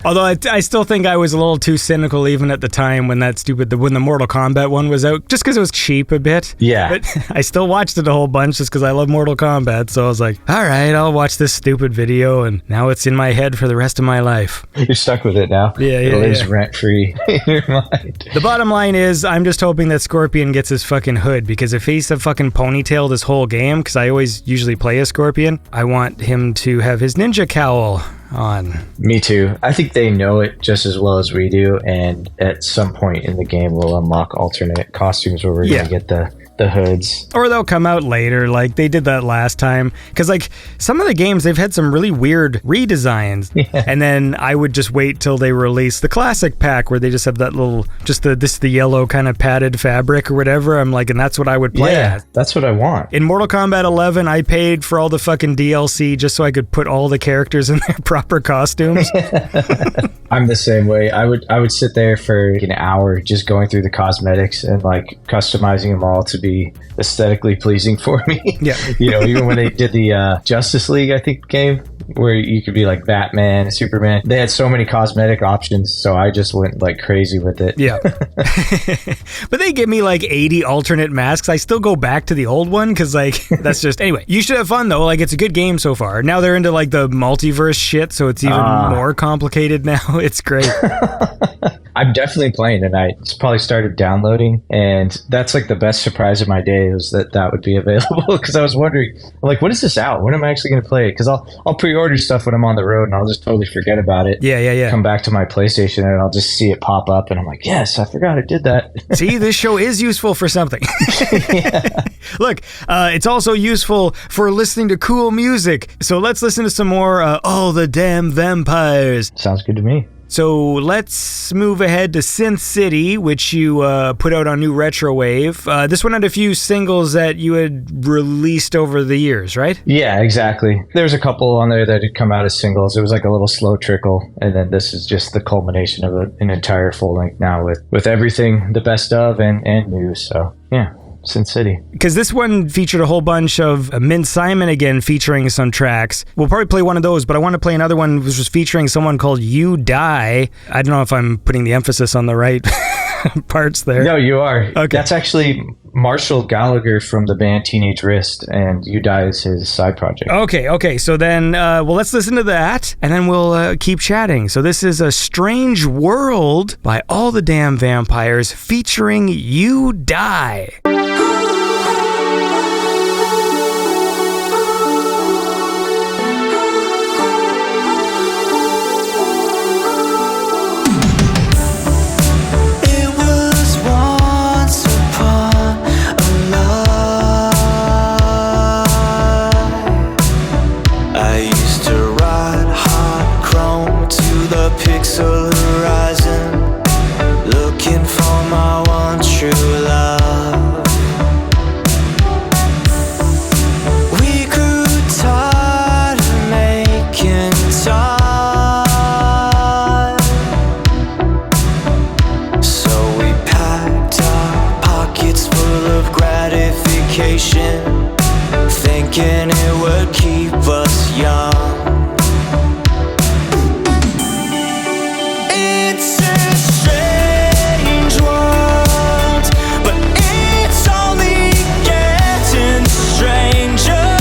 Although I still think I was a little too cynical even at the time when when the Mortal Kombat one was out, just because it was cheap a bit. Yeah. But I still watched it a whole bunch just because I love Mortal Kombat. So I was like, all right, I'll watch this stupid video, and now it's in my head for the rest of my life. You're stuck with it now. Yeah. It lives rent-free in your mind. The bottom line is, I'm just hoping that Scorpion gets his fucking hood, because if he's a fucking ponytail this whole game, because I always usually play a Scorpion, I want him to have his ninja cowl on. Me too. I think they know it just as well as we do, and at some point in the game we'll unlock alternate costumes where we're going to get the hoods. Or they'll come out later, like they did that last time. Because like some of the games, they've had some really weird redesigns. Yeah. And then I would just wait till they release the classic pack where they just have that little, just the yellow kind of padded fabric or whatever. I'm like, and that's what I would play as. That's what I want. In Mortal Kombat 11, I paid for all the fucking DLC just so I could put all the characters in their proper costumes. I'm the same way. I would sit there for an hour just going through the cosmetics and like customizing them all to be aesthetically pleasing for me. Yeah. You know, even when they did the Justice League, I think, game where you could be like Batman, Superman, they had so many cosmetic options, so I just went like crazy with it. Yeah. But they give me like 80 alternate masks. I still go back to the old one because like that's just, anyway, you should have fun though. Like, it's a good game so far. Now they're into like the multiverse shit, so it's even more complicated now. It's great. I'm definitely playing tonight. It's probably started downloading, and that's like the best surprise of my day was that would be available, because I was wondering, like, when is this out? When am I actually going to play it? Because I'll pre-order stuff when I'm on the road, and I'll just totally forget about it. Yeah. Come back to my PlayStation, and I'll just see it pop up, and I'm like, yes, I forgot I did that. See, this show is useful for something. Look, it's also useful for listening to cool music. So let's listen to some more All the Damn Vampires. Sounds good to me. So let's move ahead to Synth City, which you put out on New Retrowave. This one had a few singles that you had released over the years, right? Yeah, exactly. There's a couple on there that had come out as singles. It was like a little slow trickle, and then this is just the culmination of an entire full length now with everything, the best of and new. So yeah. Sin City. Because this one featured a whole bunch of Mint Simon again featuring some tracks. We'll probably play one of those, but I want to play another one which was featuring someone called You Die. I don't know if I'm putting the emphasis on the right parts there. No, you are. Okay. That's actually Marshall Gallagher from the band Teenage Wrist, and You Die is his side project. Okay. So then, let's listen to that, and then we'll keep chatting. So this is A Strange World by All the Damn Vampires featuring You Die. Pixel horizon, looking for my one true love. We grew tired of making time, so we packed our pockets full of gratification, thinking it would keep us young. Stranger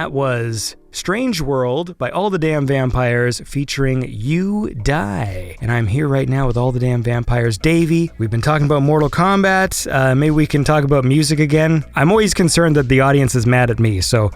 that was Strange World by All the Damn Vampires featuring You Die. And I'm here right now with All the Damn Vampires. Davey, we've been talking about Mortal Kombat. Maybe we can talk about music again. I'm always concerned that the audience is mad at me, so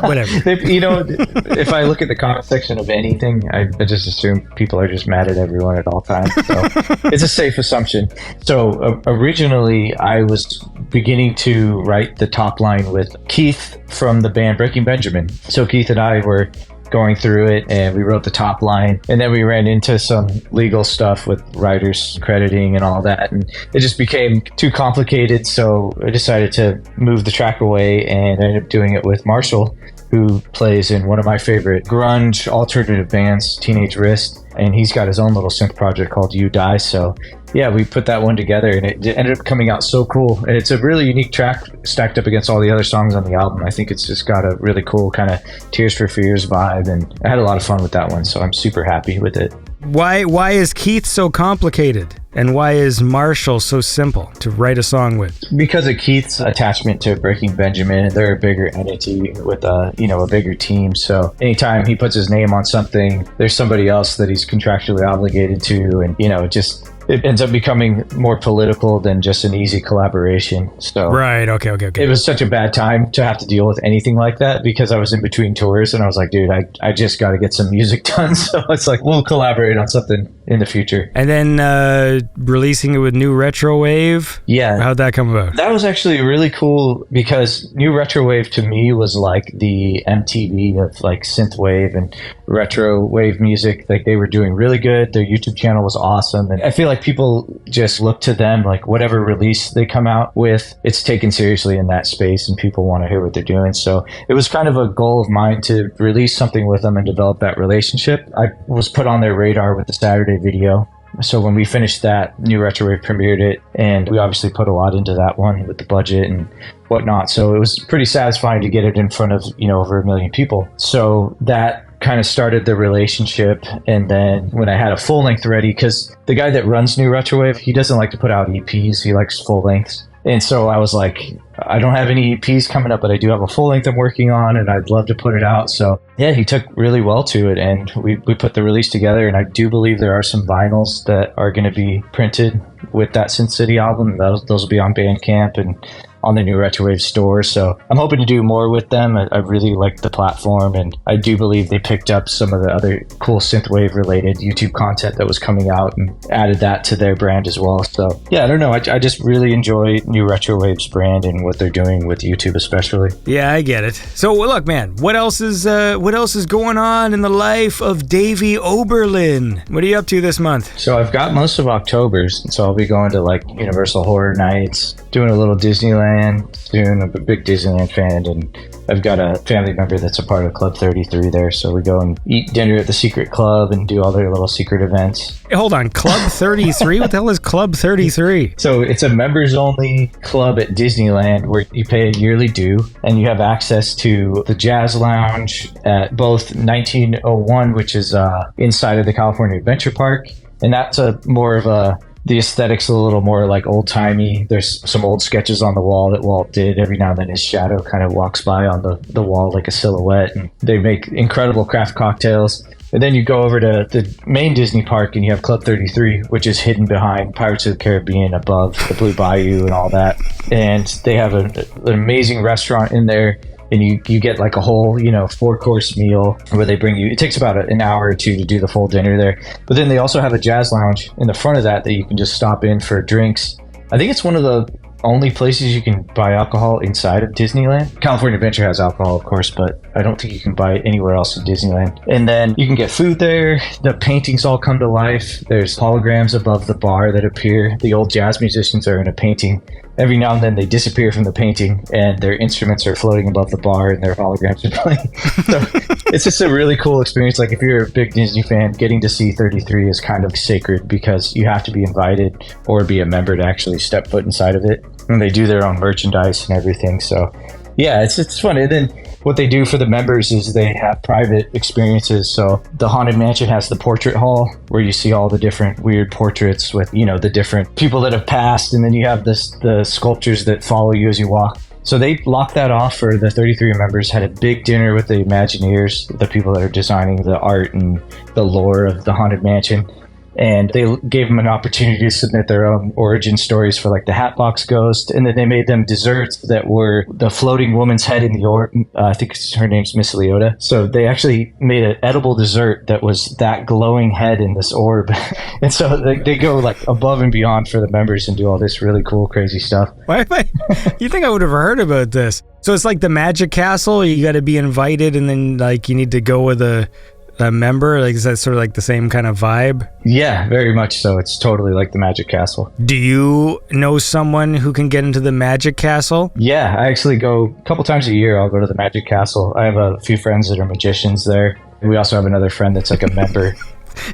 whatever. If I look at the comment section of anything, I just assume people are just mad at everyone at all times. So it's a safe assumption. So originally, I was beginning to write the top line with Keith from the band Breaking Benjamin. So Keith and I were going through it, and we wrote the top line, and then we ran into some legal stuff with writers crediting and all that, and it just became too complicated. So I decided to move the track away, and I ended up doing it with Marshall, who plays in one of my favorite grunge alternative bands, Teenage Wrist, and he's got his own little synth project called You Die. So yeah, we put that one together, and it ended up coming out so cool. And it's a really unique track stacked up against all the other songs on the album. I think it's just got a really cool kind of Tears for Fears vibe, and I had a lot of fun with that one, so I'm super happy with it. Why is Keith so complicated? And why is Marshall so simple to write a song with? Because of Keith's attachment to Breaking Benjamin, they're a bigger entity with a bigger team. So anytime he puts his name on something, there's somebody else that he's contractually obligated to, and it ends up becoming more political than just an easy collaboration. So right, okay. It was such a bad time to have to deal with anything like that, because I was in between tours, and I was like, dude, I just got to get some music done. So it's like, we'll collaborate on something in the future. And then releasing it with New Retrowave. Yeah. How'd that come about? That was actually really cool, because New Retrowave to me was like the MTV of like synthwave and retrowave music. Like, they were doing really good. Their YouTube channel was awesome, and I feel like people just look to them, like whatever release they come out with, it's taken seriously in that space, and people want to hear what they're doing. So it was kind of a goal of mine to release something with them and develop that relationship. I was put on their radar with the Saturday video. So when we finished that, New Retrowave premiered it, and we obviously put a lot into that one with the budget and whatnot. So it was pretty satisfying to get it in front of, over 1 million people. So that kind of started the relationship. And then when I had a full length ready, because the guy that runs New Retrowave, he doesn't like to put out EPs, he likes full lengths. And so I was like, I don't have any EPs coming up, but I do have a full length I'm working on, and I'd love to put it out. So yeah, he took really well to it, and we put the release together. And I do believe there are some vinyls that are going to be printed with that Sin City album. Those will be on Bandcamp and on the New Retrowave store. So I'm hoping to do more with them. I really like the platform, and I do believe they picked up some of the other cool synthwave related YouTube content that was coming out and added that to their brand as well. So yeah, I don't know. I just really enjoy New Retrowave's brand and what they're doing with YouTube especially. Yeah, I get it. So look, man, what else is going on in the life of Davey Oberlin? What are you up to this month? So I've got most of October's, so I'll be going to like Universal Horror Nights, doing a little Disneyland soon. I'm a big Disneyland fan, and I've got a family member that's a part of Club 33 there, so we go and eat dinner at the Secret Club and do all their little secret events. Hey, hold on, Club 33? What the hell is Club 33? So it's a members-only club at Disneyland where you pay a yearly due, and you have access to the Jazz Lounge at both 1901, which is inside of the California Adventure Park, and that's the aesthetic's a little more like old-timey. There's some old sketches on the wall that Walt did. Every now and then his shadow kind of walks by on the wall like a silhouette. And they make incredible craft cocktails. And then you go over to the main Disney park, and you have Club 33, which is hidden behind Pirates of the Caribbean above the Blue Bayou and all that. And they have an amazing restaurant in there. And you get like a whole, 4-course meal where they bring you, it takes about an hour or two to do the full dinner there. But then they also have a jazz lounge in the front of that you can just stop in for drinks. I think it's one of the only places you can buy alcohol inside of Disneyland. California Adventure has alcohol, of course, but I don't think you can buy it anywhere else in Disneyland. And then you can get food there. The paintings all come to life. There's holograms above the bar that appear. The old jazz musicians are in a painting. Every now and then they disappear from the painting, and their instruments are floating above the bar, and their holograms are playing. So it's just a really cool experience. Like, if you're a big Disney fan, getting to see 33 is kind of sacred, because you have to be invited or be a member to actually step foot inside of it. And they do their own merchandise and everything. So yeah, it's fun. And then what they do for the members is they have private experiences. So the Haunted Mansion has the portrait hall where you see all the different weird portraits with, the different people that have passed. And then you have the sculptures that follow you as you walk. So they locked that off for the 33 members, had a big dinner with the Imagineers, the people that are designing the art and the lore of the Haunted Mansion. And they gave them an opportunity to submit their own origin stories for like the Hatbox Ghost. And then they made them desserts that were the floating woman's head in the orb. I think her name's Miss Leota. So they actually made an edible dessert that was that glowing head in this orb. And so they go like above and beyond for the members and do all this really cool, crazy stuff. You think I would have heard about this? So it's like the Magic Castle. You got to be invited and then like you need to go with a member. Like, is that sort of like the same kind of vibe? Yeah, very much so. It's totally like the Magic Castle. Do you know someone who can get into the Magic Castle? Yeah, I actually go a couple times a year. I'll go to the Magic Castle. I have a few friends that are magicians there. We also have another friend that's like a member.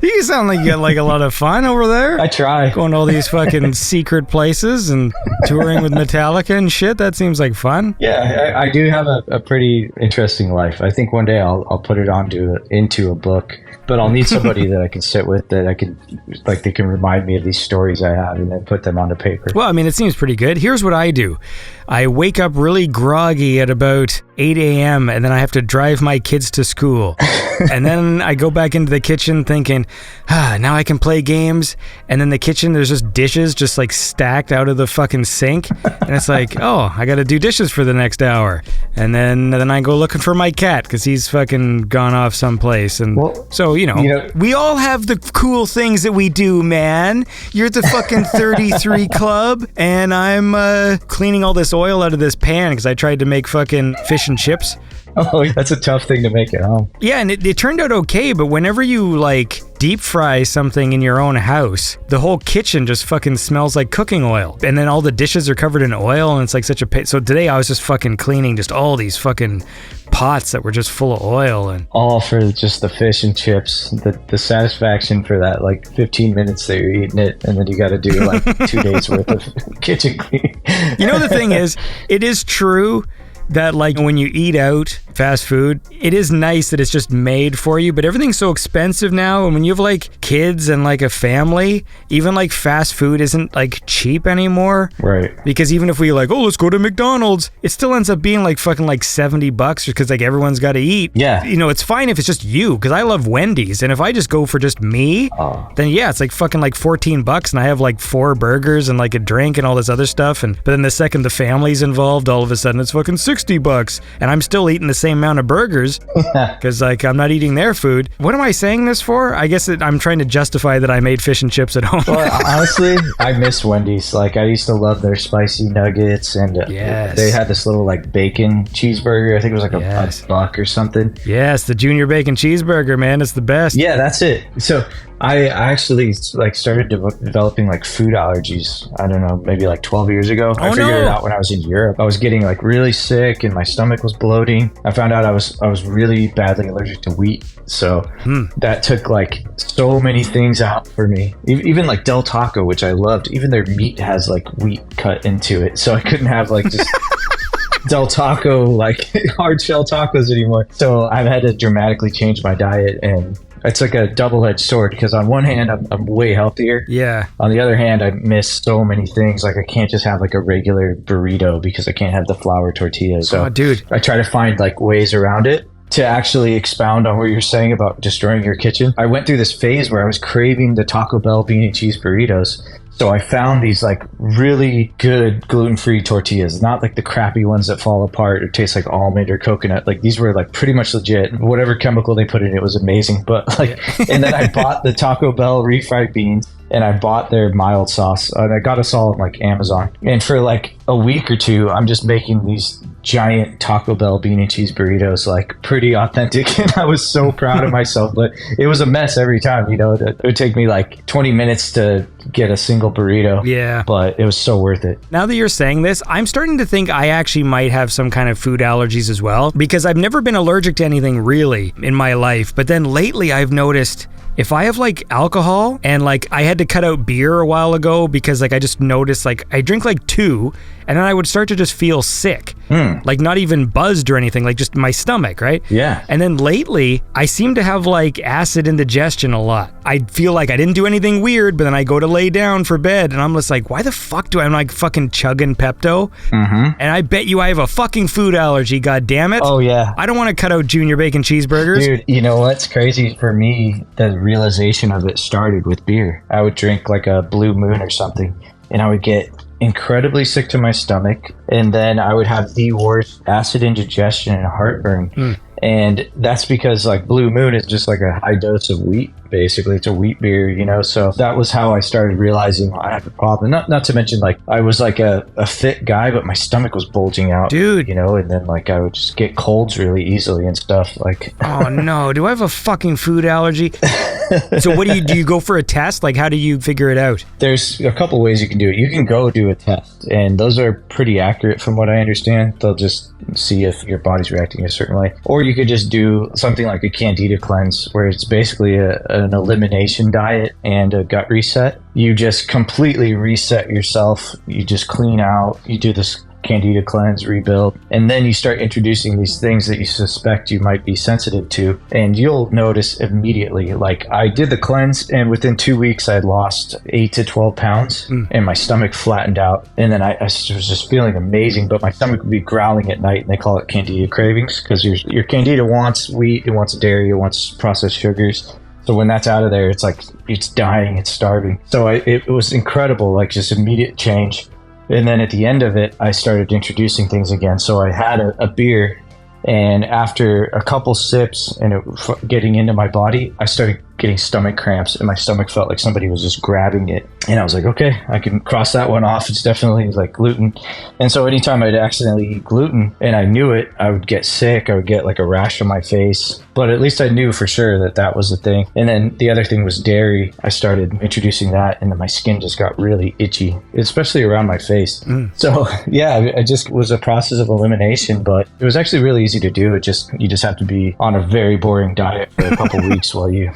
You sound like you got like a lot of fun over there. I try. Going to all these fucking secret places and touring with Metallica and shit. That seems like fun. Yeah, I do have a pretty interesting life. I think one day I'll put it into a book, but I'll need somebody that I can sit with that I can, like, they can remind me of these stories I have and then put them onto paper. Well, I mean, it seems pretty good. Here's what I do. I wake up really groggy at about 8 a.m. and then I have to drive my kids to school. And then I go back into the kitchen thinking, now I can play games. And then the kitchen, there's just dishes just like stacked out of the fucking sink. And it's like, oh, I got to do dishes for the next hour. And then I go looking for my cat because he's fucking gone off someplace. And so, you know, we all have the cool things that we do, man. You're at the fucking 33 Club and I'm cleaning all this oil out of this pan because I tried to make fucking fish and chips. Oh, that's a tough thing to make at home. Yeah, and it turned out okay, but whenever you, like, deep fry something in your own house, the whole kitchen just fucking smells like cooking oil. And then all the dishes are covered in oil, and it's like such a pain. So today I was just fucking cleaning just all these fucking pots that were just full of oil. And all for just the fish and chips. The satisfaction for that, like, 15 minutes that you're eating it, and then you got to do, like, 2 days worth of kitchen cleaning. You know, the thing is, it is true that, like, when you eat out fast food, it is nice that it's just made for you, but everything's so expensive now, and when you have like kids and like a family, even like fast food isn't like cheap anymore. Right. Because even if we like, let's go to McDonald's, it still ends up being like fucking like $70 because like everyone's got to eat. Yeah. You know, it's fine if it's just you, because I love Wendy's, and if I just go for just me, then yeah, it's like fucking like $14 and I have like 4 burgers and like a drink and all this other stuff, but then the second the family's involved, all of a sudden it's fucking $60 and I'm still eating the same amount of burgers because like I'm not eating their food. What am I saying this for? I guess I'm trying to justify that I made fish and chips at home. Well, honestly, I miss Wendy's. Like, I used to love their spicy nuggets, and they had this little like bacon cheeseburger. I think it was like a $1 or something. Yes, the junior bacon cheeseburger, man. It's the best. Yeah, that's it. So I actually like started developing like food allergies. I don't know, maybe like 12 years ago. I figured it out when I was in Europe. I was getting like really sick and my stomach was bloating. I found out I was really badly allergic to wheat. So that took like so many things out for me. Even like Del Taco, which I loved, even their meat has like wheat cut into it. So I couldn't have like just Del Taco, like hard shell tacos anymore. So I've had to dramatically change my diet, and it's like a double-edged sword because on one hand, I'm way healthier. Yeah. On the other hand, I miss so many things. Like, I can't just have like a regular burrito because I can't have the flour tortillas. So dude, I try to find like ways around it. To actually expound on what you're saying about destroying your kitchen, I went through this phase where I was craving the Taco Bell bean and cheese burritos. So I found these like really good gluten-free tortillas, not like the crappy ones that fall apart or taste like almond or coconut. Like, these were like pretty much legit. Whatever chemical they put in it was amazing. But like, and then I bought the Taco Bell refried beans, and I bought their mild sauce, and I got us all on like Amazon. And for like a week or two, I'm just making these giant Taco Bell bean and cheese burritos, like pretty authentic. And I was so proud of myself, but it was a mess every time. You know, it would take me like 20 minutes to get a single burrito. Yeah. But it was so worth it. Now that you're saying this, I'm starting to think I actually might have some kind of food allergies as well, because I've never been allergic to anything really in my life. But then lately I've noticed if I have like alcohol, and like I had to cut out beer a while ago because like I just noticed like I drink like 2 and then I would start to just feel sick. Like not even buzzed or anything, like just my stomach, right? Yeah. And then lately, I seem to have like acid indigestion a lot. I feel like I didn't do anything weird, but then I go to lay down for bed and I'm just like, why the fuck do I'm like fucking chugging Pepto? And I bet you I have a fucking food allergy, god damn it. Oh, yeah. I don't want to cut out Junior Bacon cheeseburgers. Dude, you know what's crazy for me? The realization of it started with beer. I would drink like a Blue Moon or something, and I would get incredibly sick to my stomach, and then I would have the worst acid indigestion and heartburn. And that's because like Blue Moon is just like a high dose of wheat. Basically, it's a wheat beer, you know. So that was how I started realizing I had a problem. Not to mention, like, I was like a fit guy, but my stomach was bulging out, Dude. You know. And then like I would just get colds really easily and stuff. Like, Oh no, do I have a fucking food allergy? So what do you go for a test? Like, how do you figure it out? there's a couple ways you can do it. You can go do a test, and those are pretty accurate from what I understand. They'll just see if your body's reacting a certain way, or you could just do something like a Candida cleanse, where it's basically an elimination diet and a gut reset. You just completely reset yourself. You just clean out. You do this Candida cleanse, rebuild, and then you start introducing these things that you suspect you might be sensitive to, and you'll notice immediately. Like, I did the cleanse, and within 2 weeks I had lost 8 to 12 pounds, and my stomach flattened out, and then I was just feeling amazing, but my stomach would be growling at night, and they call it Candida cravings, because your Candida wants wheat, it wants dairy, it wants processed sugars. So when that's out of there, it's like it's dying, it's starving. So it was incredible, like just immediate change. And then at the end of it, I started introducing things again. So I had a beer, and after a couple sips and it getting into my body, I started getting stomach cramps, and my stomach felt like somebody was just grabbing it. And I was like, okay, I can cross that one off. It's definitely like gluten. And so anytime I'd accidentally eat gluten and I knew it, I would get sick. I would get like a rash on my face. But at least I knew for sure that that was the thing. And then the other thing was dairy. I started introducing that, and then my skin just got really itchy, especially around my face. So yeah, it just was a process of elimination, but it was actually really easy to do. You just have to be on a very boring diet for a couple weeks while you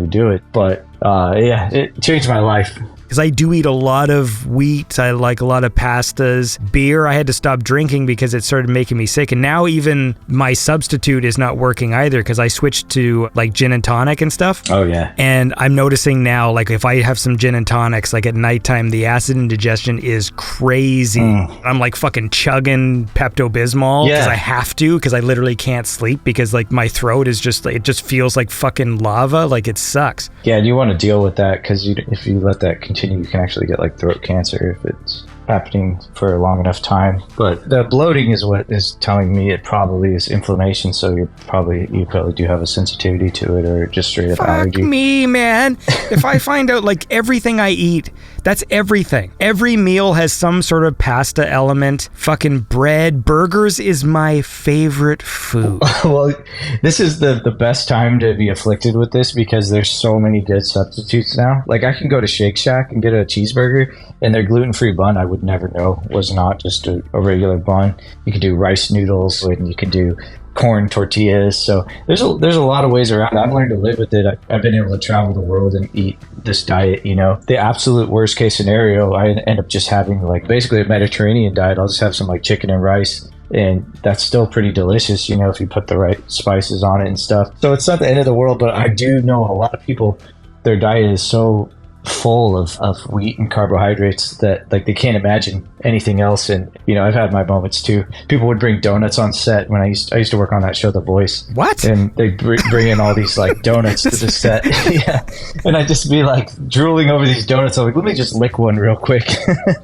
do it. But yeah, it changed my life. Because I do eat a lot of wheat. I like a lot of pastas. Beer, I had to stop drinking because it started making me sick. And now even my substitute is not working either, because I switched to like gin and tonic and stuff. Oh, yeah. And I'm noticing now, like if I have some gin and tonics, like at nighttime, the acid indigestion is crazy. I'm like fucking chugging Pepto-Bismol because I have to, because I literally can't sleep because like my throat is just, it just feels like fucking lava. Like it sucks. Yeah, and you want to deal with that, because if you let that continue, you can actually get like throat cancer if it's happening for a long enough time. But the bloating is what is telling me it probably is inflammation, so you probably do have a sensitivity to it, or just straight up allergy. Fuck me, man. If I find out like everything I eat, that's everything. Every meal has some sort of pasta element. Fucking bread, burgers is my favorite food. Well, this is the best time to be afflicted with this, because there's so many good substitutes now. Like, I can go to Shake Shack and get a cheeseburger, and their gluten-free bun I would never know was not just a regular bun. You can do rice noodles, and you can do corn tortillas. So there's a lot of ways around. I've learned to live with it. I've been able to travel the world and eat this diet, you know. The absolute worst case scenario, I end up just having like basically a Mediterranean diet. I'll just have some like chicken and rice, and that's still pretty delicious, you know, if you put the right spices on it and stuff. So it's not the end of the world, but I do know a lot of people, their diet is so full of wheat and carbohydrates that like they can't imagine anything else. And you know, I've had my moments too. People would bring donuts on set when I used to work on that show, The Voice. What? And they bring in all these like donuts to the set. Yeah, and I'd just be like drooling over these donuts. I'm like, let me just lick one real quick.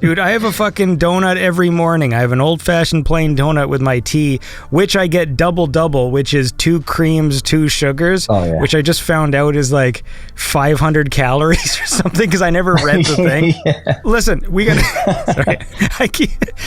Dude, I have a fucking donut every morning. I have an old-fashioned plain donut with my tea, which I get double, which is 2 creams, 2 sugars, which I just found out is like 500 calories or something, because I never read the thing. Yeah. Listen, we gotta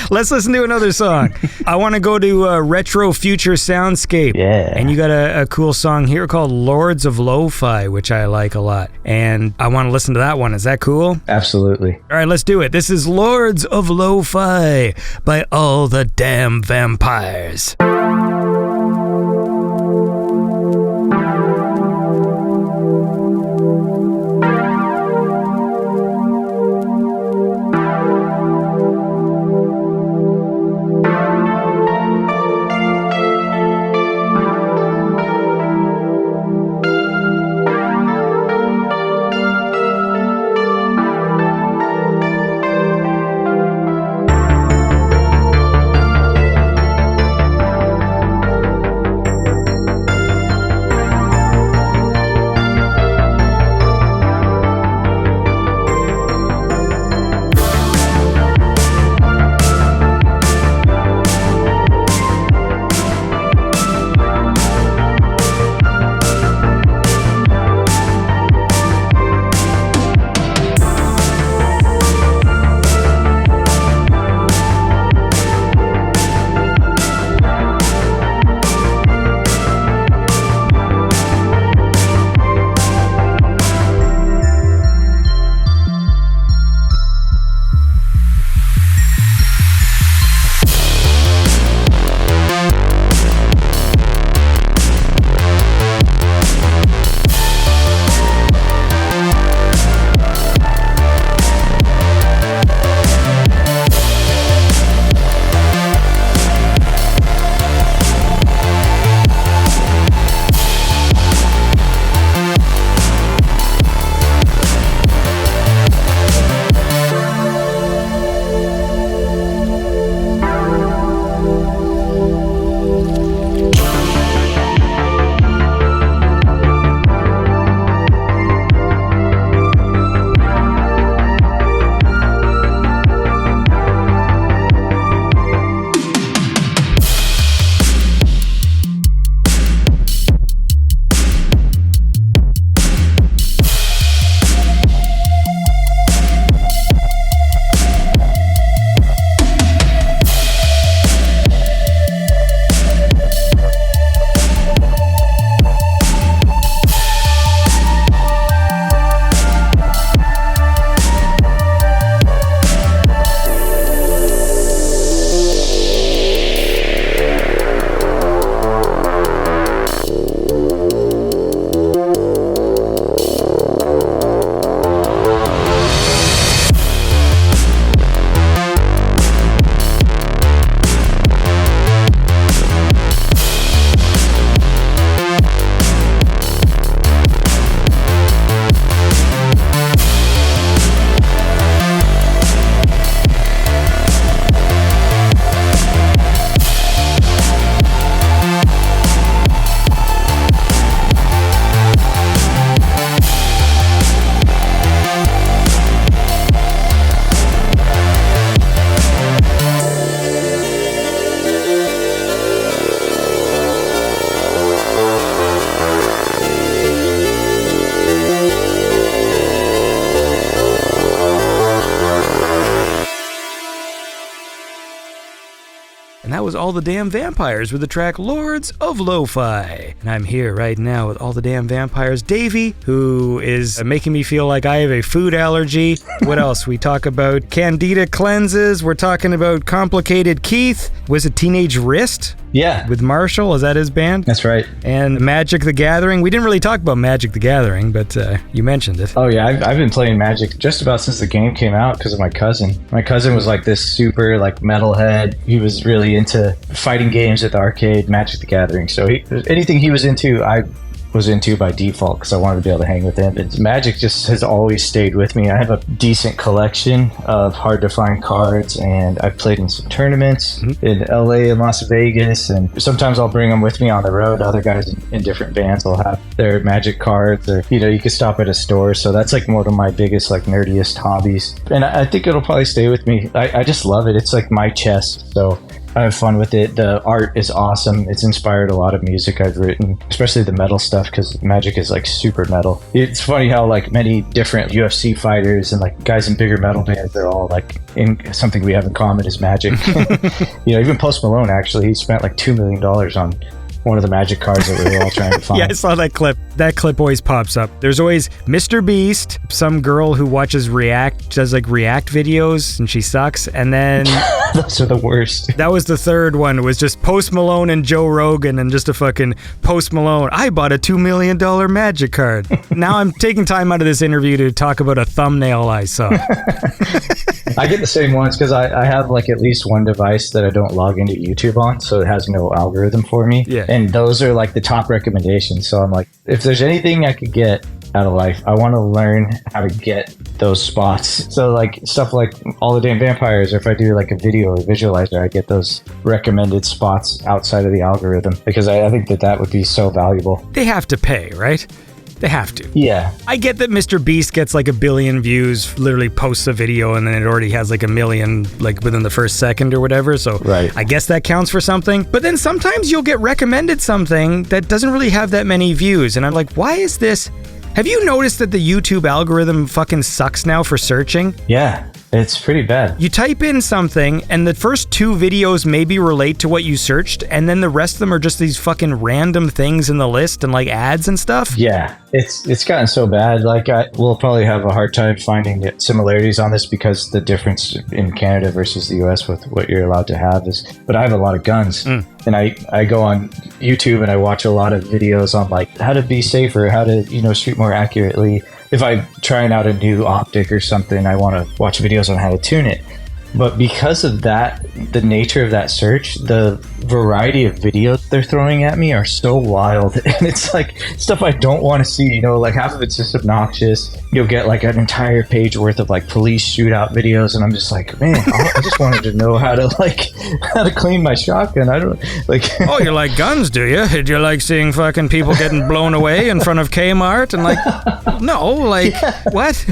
let's listen to another song. I want to go to Retro Future Soundscape. Yeah. And you got a cool song here called Lords of Lo-Fi, which I like a lot. And I want to listen to that one. Is that cool? Absolutely. All right, let's do it. This is Lords of Lo-Fi by All the Damn Vampires. All the Damn Vampires with the track Lords of Lo-Fi. And I'm here right now with All the Damn Vampires, Davey, who is making me feel like I have a food allergy. What else? We talk about Candida cleanses. We're talking about Complicated Keith. Was it Teenage Wrist? Yeah. With Marshall, is that his band? That's right. And Magic the Gathering. We didn't really talk about Magic the Gathering, but you mentioned it. Oh yeah, I've been playing Magic just about since the game came out because of my cousin. My cousin was like this super like metalhead. He was really into fighting games at the arcade, Magic the Gathering. So anything he was into, I was into by default because I wanted to be able to hang with him. And Magic just has always stayed with me. I have a decent collection of hard to find cards, and I've played in some tournaments in LA and Las Vegas, and sometimes I'll bring them with me on the road. Other guys in different bands will have their Magic cards, or you can stop at a store. So that's like one of my biggest like nerdiest hobbies, and I think it'll probably stay with me. I just love it. It's like my chess, so I have fun with it. The art is awesome. It's inspired a lot of music I've written, especially the metal stuff, because Magic is like super metal. It's funny how like many different UFC fighters and like guys in bigger metal bands, they're all like in something we have in common is Magic. Even Post Malone, actually, he spent like $2 million on one of the Magic cards that we were all trying to find. Yeah, I saw that clip. That clip always pops up. There's always Mr. Beast, some girl who does React videos, and she sucks. And then those are the worst. That was the third one. It was just Post Malone and Joe Rogan, and just a fucking Post Malone. I bought a $2 million Magic card. Now I'm taking time out of this interview to talk about a thumbnail I saw. I get the same ones because I have like at least one device that I don't log into YouTube on, so it has no algorithm for me. Yeah. And those are like the top recommendations. So I'm like, if there's anything I could get out of life, I want to learn how to get those spots. So like stuff like All the Damn Vampires, or if I do like a video or visualizer, I get those recommended spots outside of the algorithm, because I think that would be so valuable. They have to pay, right? They have to. Yeah. I get that Mr. Beast gets like 1 billion views, literally posts a video, and then it already has like 1 million like within the first second or whatever. So right. I guess that counts for something. But then sometimes you'll get recommended something that doesn't really have that many views. And I'm like, why is this? Have you noticed that the YouTube algorithm fucking sucks now for searching? Yeah. It's pretty bad. You type in something, and the first 2 videos maybe relate to what you searched, and then the rest of them are just these fucking random things in the list and like ads and stuff. Yeah, it's gotten so bad. Like we'll probably have a hard time finding similarities on this, because the difference in Canada versus the US with what you're allowed to have is. But I have a lot of guns, and I go on YouTube and I watch a lot of videos on like how to be safer, how to shoot more accurately. If I'm trying out a new optic or something, I want to watch videos on how to tune it. But because of that, the nature of that search, the variety of videos they're throwing at me are so wild. And it's like stuff I don't want to see, like half of it's just obnoxious. You'll get like an entire page worth of like police shootout videos. And I'm just like, man, I just wanted to know how to clean my shotgun. I don't like. Oh, you like guns, do you? Do you like seeing fucking people getting blown away in front of Kmart? And like, no, like, yeah. What?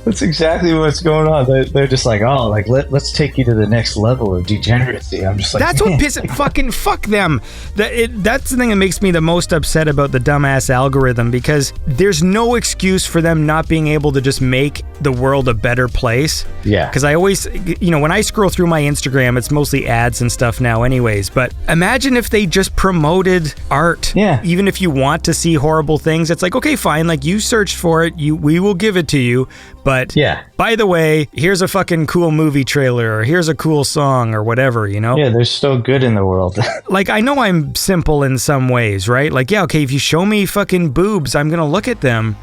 That's exactly what's going on. They're just like, oh, like let's take you to the next level of degeneracy. I'm just like, that's what pisses fucking fuck them. That's the thing that makes me the most upset about the dumbass algorithm, because there's no excuse for them not being able to just make the world a better place. Yeah. Because I always, when I scroll through my Instagram, it's mostly ads and stuff now, anyways. But imagine if they just promoted art. Yeah. Even if you want to see horrible things, it's like, okay, fine. Like you searched for it, we will give it to you. But yeah, by the way, here's a fucking cool movie trailer, or here's a cool song, or whatever, Yeah, there's still good in the world. Like, I know I'm simple in some ways, right? Like, yeah, okay, if you show me fucking boobs, I'm gonna look at them.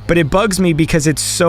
But it bugs me because it's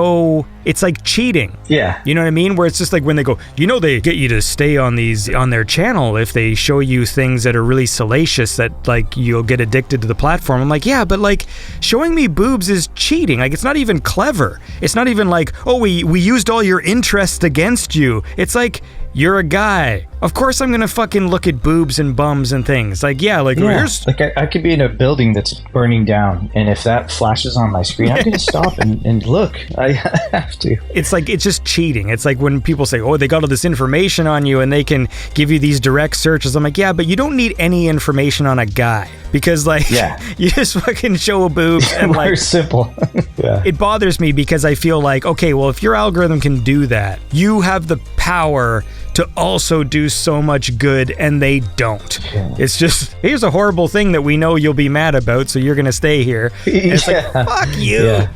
like cheating. Yeah. You know what I mean? Where it's just like when they go, they get you to stay on their channel if they show you things that are really salacious that like you'll get addicted to the platform. I'm like, yeah, but like showing me boobs is cheating. Like, it's not even clever. It's not even like, oh, we used all your interest against you. It's like, you're a guy. Of course I'm gonna fucking look at boobs and bums and things. Like, yeah, like, here's... Like, I could be in a building that's burning down, and if that flashes on my screen, I'm gonna stop and look. I have to. It's like, it's just cheating. It's like when people say, oh, they got all this information on you, and they can give you these direct searches. I'm like, yeah, but you don't need any information on a guy. Because, like, you just fucking show a boob, and like... We're simple. Yeah. It bothers me because I feel like, okay, well, if your algorithm can do that, you have the power to also do so much good, and they don't. Yeah. It's just, here's a horrible thing that we know you'll be mad about, so you're gonna stay here. And it's like, fuck you. Yeah.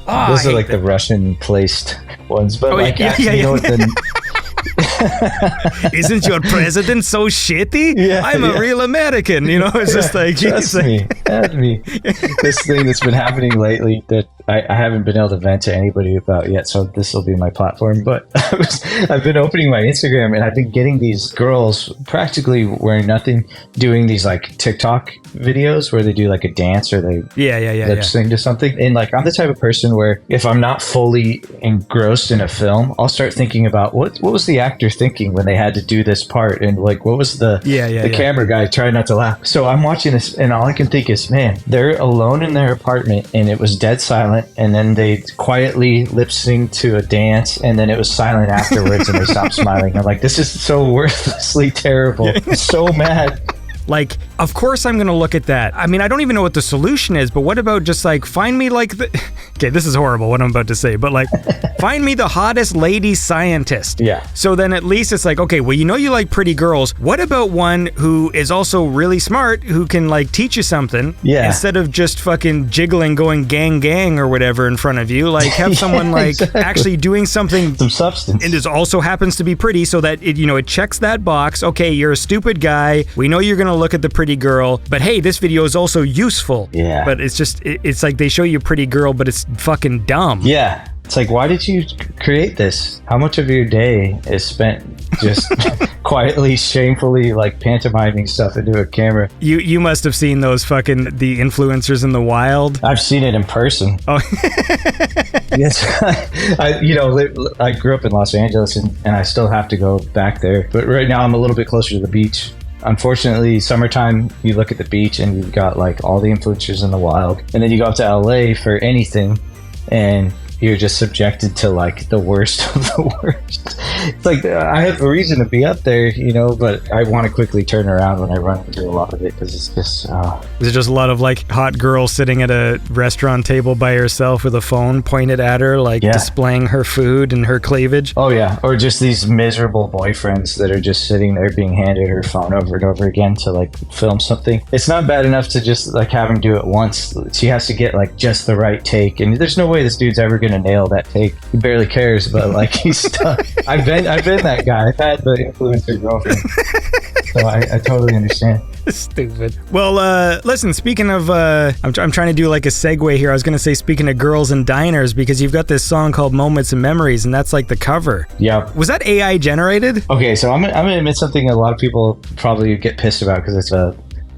Oh, Those I are like hate the Russian placed ones, but like yeah, actually, yeah, you know what, then Isn't your president so shitty? Yeah, I'm a real American. You know, it's just like, trust me. This thing that's been happening lately that I haven't been able to vent to anybody about yet, so this will be my platform. But I've been opening my Instagram and I've been getting these girls practically wearing nothing, doing these like TikTok videos where they do like a dance or they lip sync to something. And like I'm the type of person where if I'm not fully engrossed in a film, I'll start thinking about what was the actor thinking when they had to do this part, and like what was the camera guy trying not to laugh. So I'm watching this and all I can think is, man, they're alone in their apartment and it was dead silent, and then they quietly lip sync to a dance and then it was silent afterwards and they stopped smiling. I'm like, this is so worthlessly terrible. I'm so mad. Like, of course I'm going to look at that. I mean, I don't even know what the solution is, but what about just like, find me like the... Okay, this is horrible what I'm about to say, but like, find me the hottest lady scientist. Yeah. So then at least it's like, okay, well, you know you like pretty girls. What about one who is also really smart, who can like teach you something? Yeah. Instead of just fucking jiggling, going gang or whatever in front of you. Like, have someone like actually doing something... Some substance. And this also happens to be pretty, so that it, you know, it checks that box. Okay, you're a stupid guy. We know you're going to look at the pretty girl, but hey, this video is also useful. Yeah. But it's just, it's like they show you a pretty girl, but it's fucking dumb. Yeah. It's like, why did you create this? How much of your day is spent just quietly, shamefully, like pantomiming stuff into a camera? You must have seen those fucking, the influencers in the wild. I've seen it in person. Oh. Yes. I grew up in Los Angeles and I still have to go back there. But right now I'm a little bit closer to the beach. Unfortunately, summertime, you look at the beach and you've got like all the influencers in the wild. And then you go up to LA for anything and you're just subjected to like the worst of the worst. It's like, I have a reason to be up there, you know, but I want to quickly turn around when I run into a lot of it because it's just... Is it just a lot of like hot girl sitting at a restaurant table by herself with a phone pointed at her, like displaying her food and her cleavage? Oh yeah, or just these miserable boyfriends that are just sitting there being handed her phone over and over again to like film something. It's not bad enough to just like have him do it once. She has to get like just the right take, and there's no way this dude's ever gonna nail that take. He barely cares, but like he's stuck. I've been that guy. I've had the influencer girlfriend, so I totally understand. Stupid. Well, listen, speaking of, I'm trying to do like a segue here. I was going to say, speaking of girls and diners, because you've got this song called Moments and Memories, and that's like the cover. Yeah. Was that AI generated? Okay, so I'm going to admit something a lot of people probably get pissed about because it's a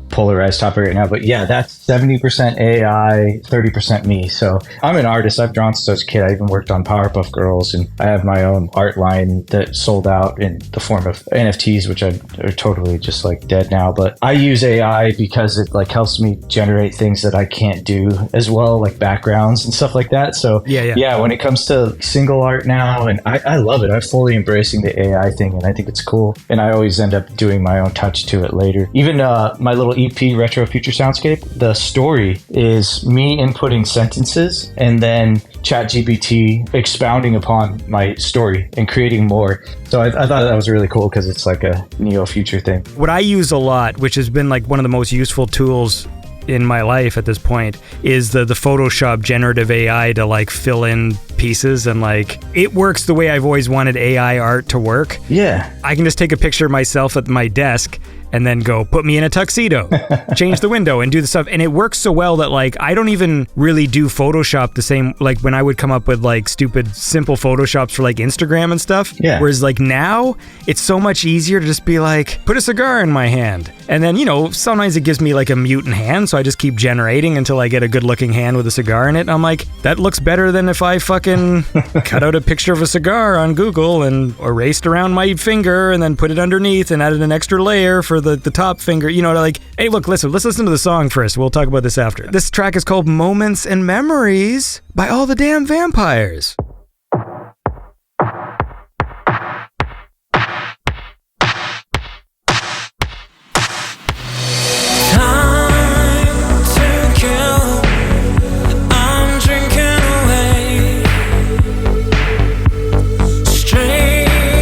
polarized topic right now, but yeah, that's 70% AI, 30% me. So I'm an artist. I've drawn since I was a kid. I even worked on Powerpuff Girls, and I have my own art line that sold out in the form of NFTs, which are totally just like dead now. But I use AI because it like helps me generate things that I can't do as well, like backgrounds and stuff like that. So yeah, when it comes to single art now, and I love it. I'm fully embracing the AI thing, and I think it's cool. And I always end up doing my own touch to it later. Even my little EP, Retro Future Soundscape, the story is me inputting sentences and then ChatGPT expounding upon my story and creating more. So I thought that was really cool because it's like a neo-future thing. What I use a lot, which has been like one of the most useful tools in my life at this point, is the Photoshop generative AI to like fill in pieces, and like it works the way I've always wanted AI art to work. Yeah. I can just take a picture of myself at my desk and then go, put me in a tuxedo, change the window and do the stuff. And it works so well that like, I don't even really do Photoshop the same, like when I would come up with like stupid, simple Photoshops for like Instagram and stuff. Yeah. Whereas like now it's so much easier to just be like, put a cigar in my hand. And then, you know, sometimes it gives me like a mutant hand. So I just keep generating until I get a good looking hand with a cigar in it. And I'm like, that looks better than if I fucking cut out a picture of a cigar on Google and erased around my finger and then put it underneath and added an extra layer for the top finger, you know, like, hey, look, let's listen to the song first. We'll talk about this after. This track is called Moments and Memories by All the Damn Vampires. Strangers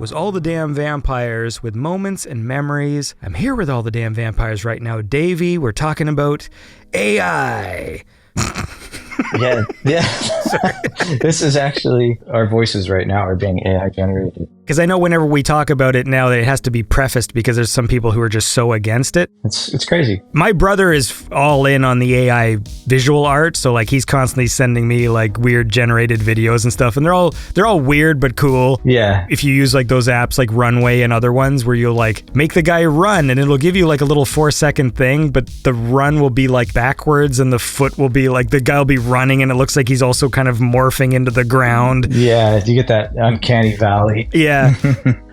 was All the Damn Vampires with Moments and Memories. I'm here with All the Damn Vampires right now. Davey, we're talking about AI. Yeah. This is actually, our voices right now are being AI generated. Because I know whenever we talk about it now, that it has to be prefaced because there's some people who are just so against it. It's crazy. My brother is all in on the AI visual art, so like he's constantly sending me like weird generated videos and stuff, and they're all weird but cool. Yeah. If you use like those apps like Runway and other ones where you'll like make the guy run and it'll give you like a little 4-second thing, but the run will be like backwards and the foot will be like the guy will be running and it looks like he's also kind of morphing into the ground. Yeah, you get that uncanny valley. Yeah.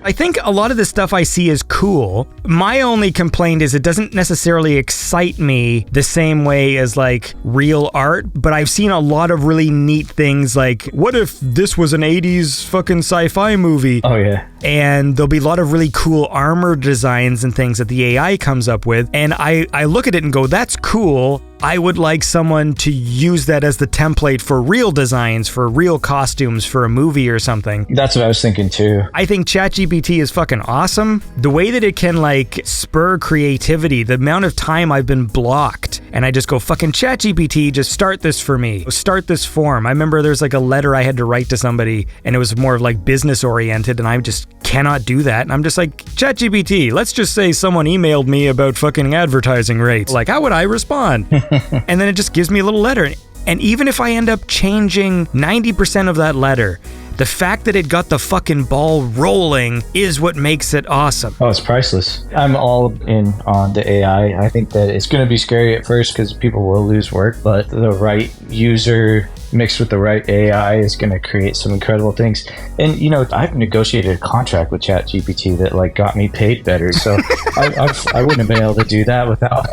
I think a lot of the stuff I see is cool. My only complaint is it doesn't necessarily excite me the same way as like real art, but I've seen a lot of really neat things like, what if this was an 80s fucking sci-fi movie? Oh, yeah. And there'll be a lot of really cool armor designs and things that the AI comes up with. And I look at it and go, that's cool. I would like someone to use that as the template for real designs, for real costumes for a movie or something. That's what I was thinking too. I think ChatGPT is fucking awesome. The way that it can like spur creativity, the amount of time I've been blocked and I just go, fucking ChatGPT, just start this for me. Start this form. I remember there's like a letter I had to write to somebody and it was more of like business oriented and I just cannot do that. And I'm just like, ChatGPT, let's just say someone emailed me about fucking advertising rates. Like, how would I respond? And then it just gives me a little letter. And even if I end up changing 90% of that letter, the fact that it got the fucking ball rolling is what makes it awesome. Oh, it's priceless. I'm all in on the AI. I think that it's going to be scary at first because people will lose work, but the right user mixed with the right AI is going to create some incredible things. And, you know, I've negotiated a contract with ChatGPT that, like, got me paid better. So I wouldn't have been able to do that without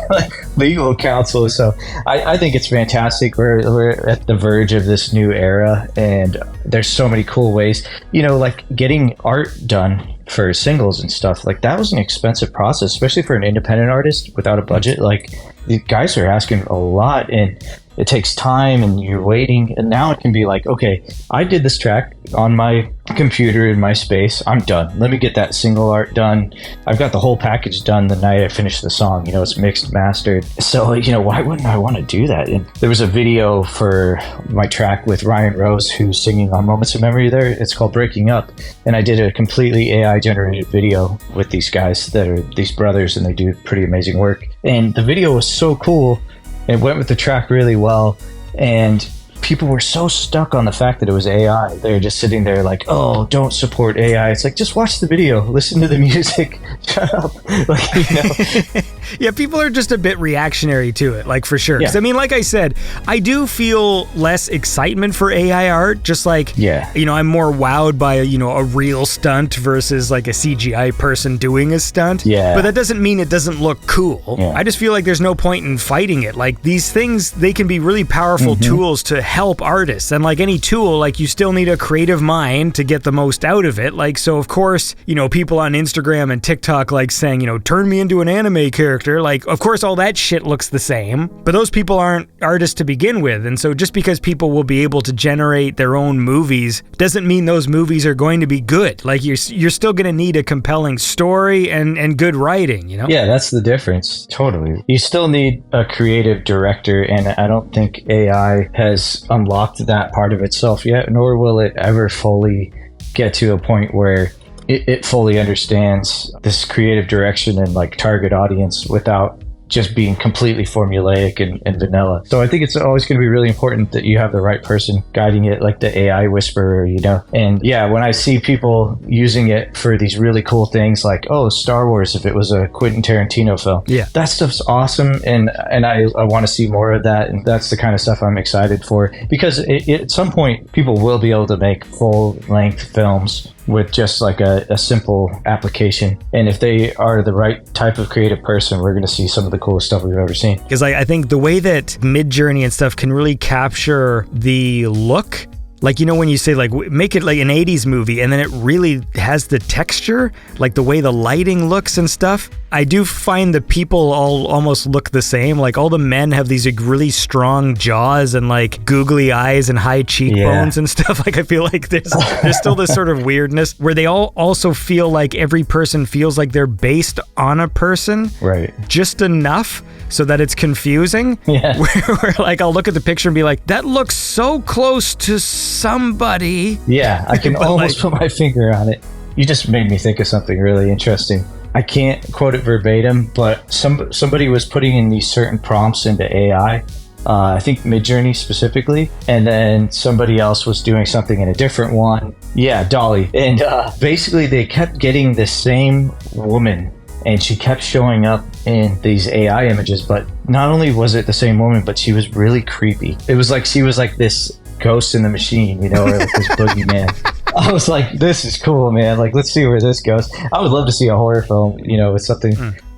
legal counsel. So I think it's fantastic. We're at the verge of this new era, and there's so many cool ways. You know, like getting art done for singles and stuff, like that was an expensive process, especially for an independent artist without a budget. Like, the guys are asking a lot, and it takes time and you're waiting. And now it can be like, okay, I did this track on my computer in my space. I'm done. Let me get that single art done. I've got the whole package done the night I finished the song. You know, it's mixed, mastered. So, you know, why wouldn't I want to do that? And there was a video for my track with Ryan Rose, who's singing on Moments of Memory there. It's called Breaking Up. And I did a completely AI generated video with these guys that are these brothers, and they do pretty amazing work. And the video was so cool. It went with the track really well, and people were so stuck on the fact that it was AI. They were just sitting there like, oh, don't support AI. It's like, just watch the video, listen to the music, shut up. Like, you know. Yeah, people are just a bit reactionary to it, like, for sure. 'Cause, Yeah. I mean, like I said, I do feel less excitement for AI art, just like, Yeah. you know, I'm more wowed by, you know, a real stunt versus like a CGI person doing a stunt. Yeah. But that doesn't mean it doesn't look cool. Yeah. I just feel like there's no point in fighting it. Like, these things, they can be really powerful tools to help artists. And like any tool, like, you still need a creative mind to get the most out of it. Like, so of course, you know, people on Instagram and TikTok like saying, you know, turn me into an anime character. Like, of course, all that shit looks the same, but those people aren't artists to begin with. And so just because people will be able to generate their own movies doesn't mean those movies are going to be good. Like, you're still going to need a compelling story and good writing, you know? Yeah, that's the difference. Totally. You still need a creative director, and I don't think AI has unlocked that part of itself yet, nor will it ever fully get to a point where it fully understands this creative direction and like target audience without just being completely formulaic and vanilla. So I think it's always going to be really important that you have the right person guiding it, like the AI whisperer, you know? And yeah, when I see people using it for these really cool things like, oh, Star Wars, if it was a Quentin Tarantino film, Yeah. that stuff's awesome. And I want to see more of that. And that's the kind of stuff I'm excited for, because at some point people will be able to make full length films with just like a simple application. And if they are the right type of creative person, we're going to see some of the coolest stuff we've ever seen. Because I think the way that Midjourney and stuff can really capture the look Like, you know, when you say, like, make it like an 80s movie, and then it really has the texture, like the way the lighting looks and stuff. I do find the people all almost look the same. Like, all the men have these like, really strong jaws and like googly eyes and high cheekbones and stuff. Like, I feel like there's still this sort of weirdness where they all also feel like every person feels like they're based on a person. Right. Just enough so that it's confusing. Yeah. Where like, I'll look at the picture and be like, that looks so close to somebody. Yeah, I can almost like, put my finger on it. You just made me think of something really interesting. I can't quote it verbatim, but somebody was putting in these certain prompts into AI, I think Midjourney specifically, and then somebody else was doing something in a different one. Yeah, DALL-E. And basically they kept getting the same woman, and she kept showing up in these AI images, but not only was it the same woman, but she was really creepy. It was like she was like this ghost in the machine, you know, or like this boogeyman. I was like, this is cool, man. Like, let's see where this goes. I would love to see a horror film, you know, with something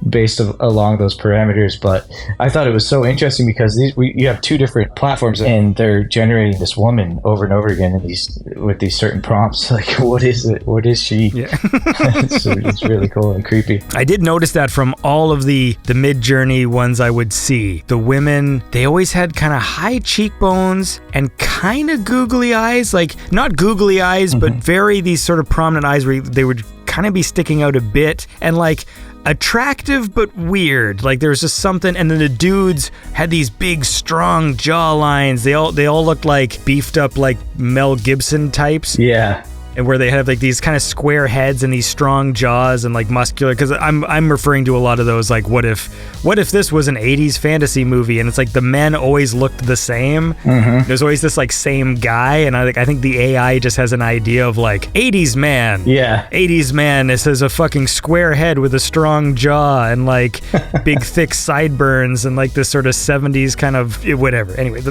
based along those parameters. But I thought it was so interesting because you have two different platforms, and they're generating this woman over and over again with these certain prompts. Like, what is it? What is she? Yeah. it's really cool and creepy. I did notice that from all of the Midjourney ones I would see. The women, they always had kind of high cheekbones and kind of googly eyes. Like, not googly eyes, but very these sort of prominent eyes where they would kind of be sticking out a bit, and like attractive but weird. Like, there was just something. And then the dudes had these big strong jaw lines. They all looked like beefed up like Mel Gibson types. Yeah. And where they have like these kind of square heads and these strong jaws and like muscular, because I'm referring to a lot of those, like, what if this was an 80s fantasy movie, and it's like the men always looked the same. There's always this like same guy, and I think the AI just has an idea of like 80s man. Yeah. 80s man, this is a fucking square head with a strong jaw and like big thick sideburns and like this sort of 70s kind of whatever. Anyway,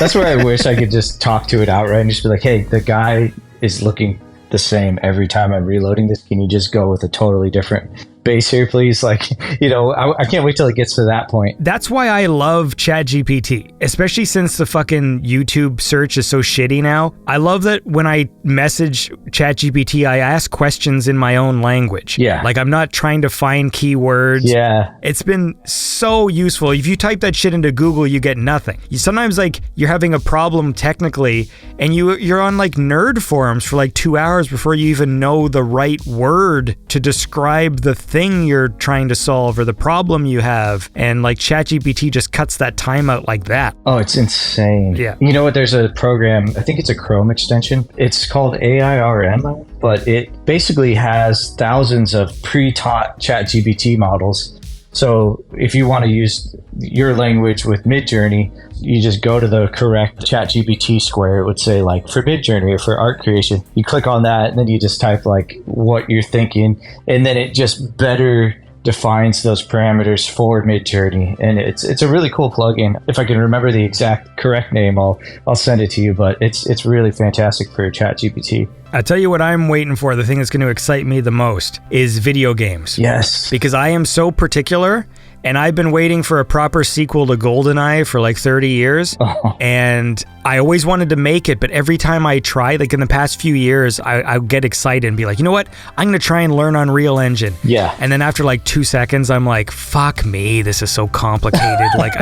that's where I wish I could just talk to it outright and just be like, hey, the guy is looking the same every time I'm reloading this. Can you just go with a totally different base here, please? Like, you know, I can't wait till it gets to that point. That's why I love ChatGPT, especially since the fucking YouTube search is so shitty now. I love that when I message ChatGPT, I ask questions in my own language. Yeah. Like, I'm not trying to find keywords. Yeah. It's been so useful. If you type that shit into Google, you get nothing. Sometimes, like, you're having a problem technically, and you're on, like, nerd forums for, like, 2 hours before you even know the right word to describe the thing you're trying to solve or the problem you have, and like ChatGPT just cuts that time out like that. Oh, it's insane. Yeah. You know what? There's a program, I think it's a Chrome extension. It's called AIRM, but it basically has thousands of pre-taught ChatGPT models. So if you want to use your language with Midjourney, you just go to the correct ChatGPT square. It would say like for Midjourney or for art creation. You click on that, and then you just type like what you're thinking, and then it just better defines those parameters for Midjourney. And it's a really cool plugin. If I can remember the exact correct name, I'll send it to you. But it's really fantastic for ChatGPT. I tell you what I'm waiting for, the thing that's going to excite me the most is video games. Yes. Because I am so particular, and I've been waiting for a proper sequel to GoldenEye for like 30 years. Oh. And I always wanted to make it, but every time I try, like in the past few years, I get excited and be like, you know what? I'm going to try and learn Unreal Engine. Yeah. And then after like 2 seconds, I'm like, fuck me, this is so complicated. Like,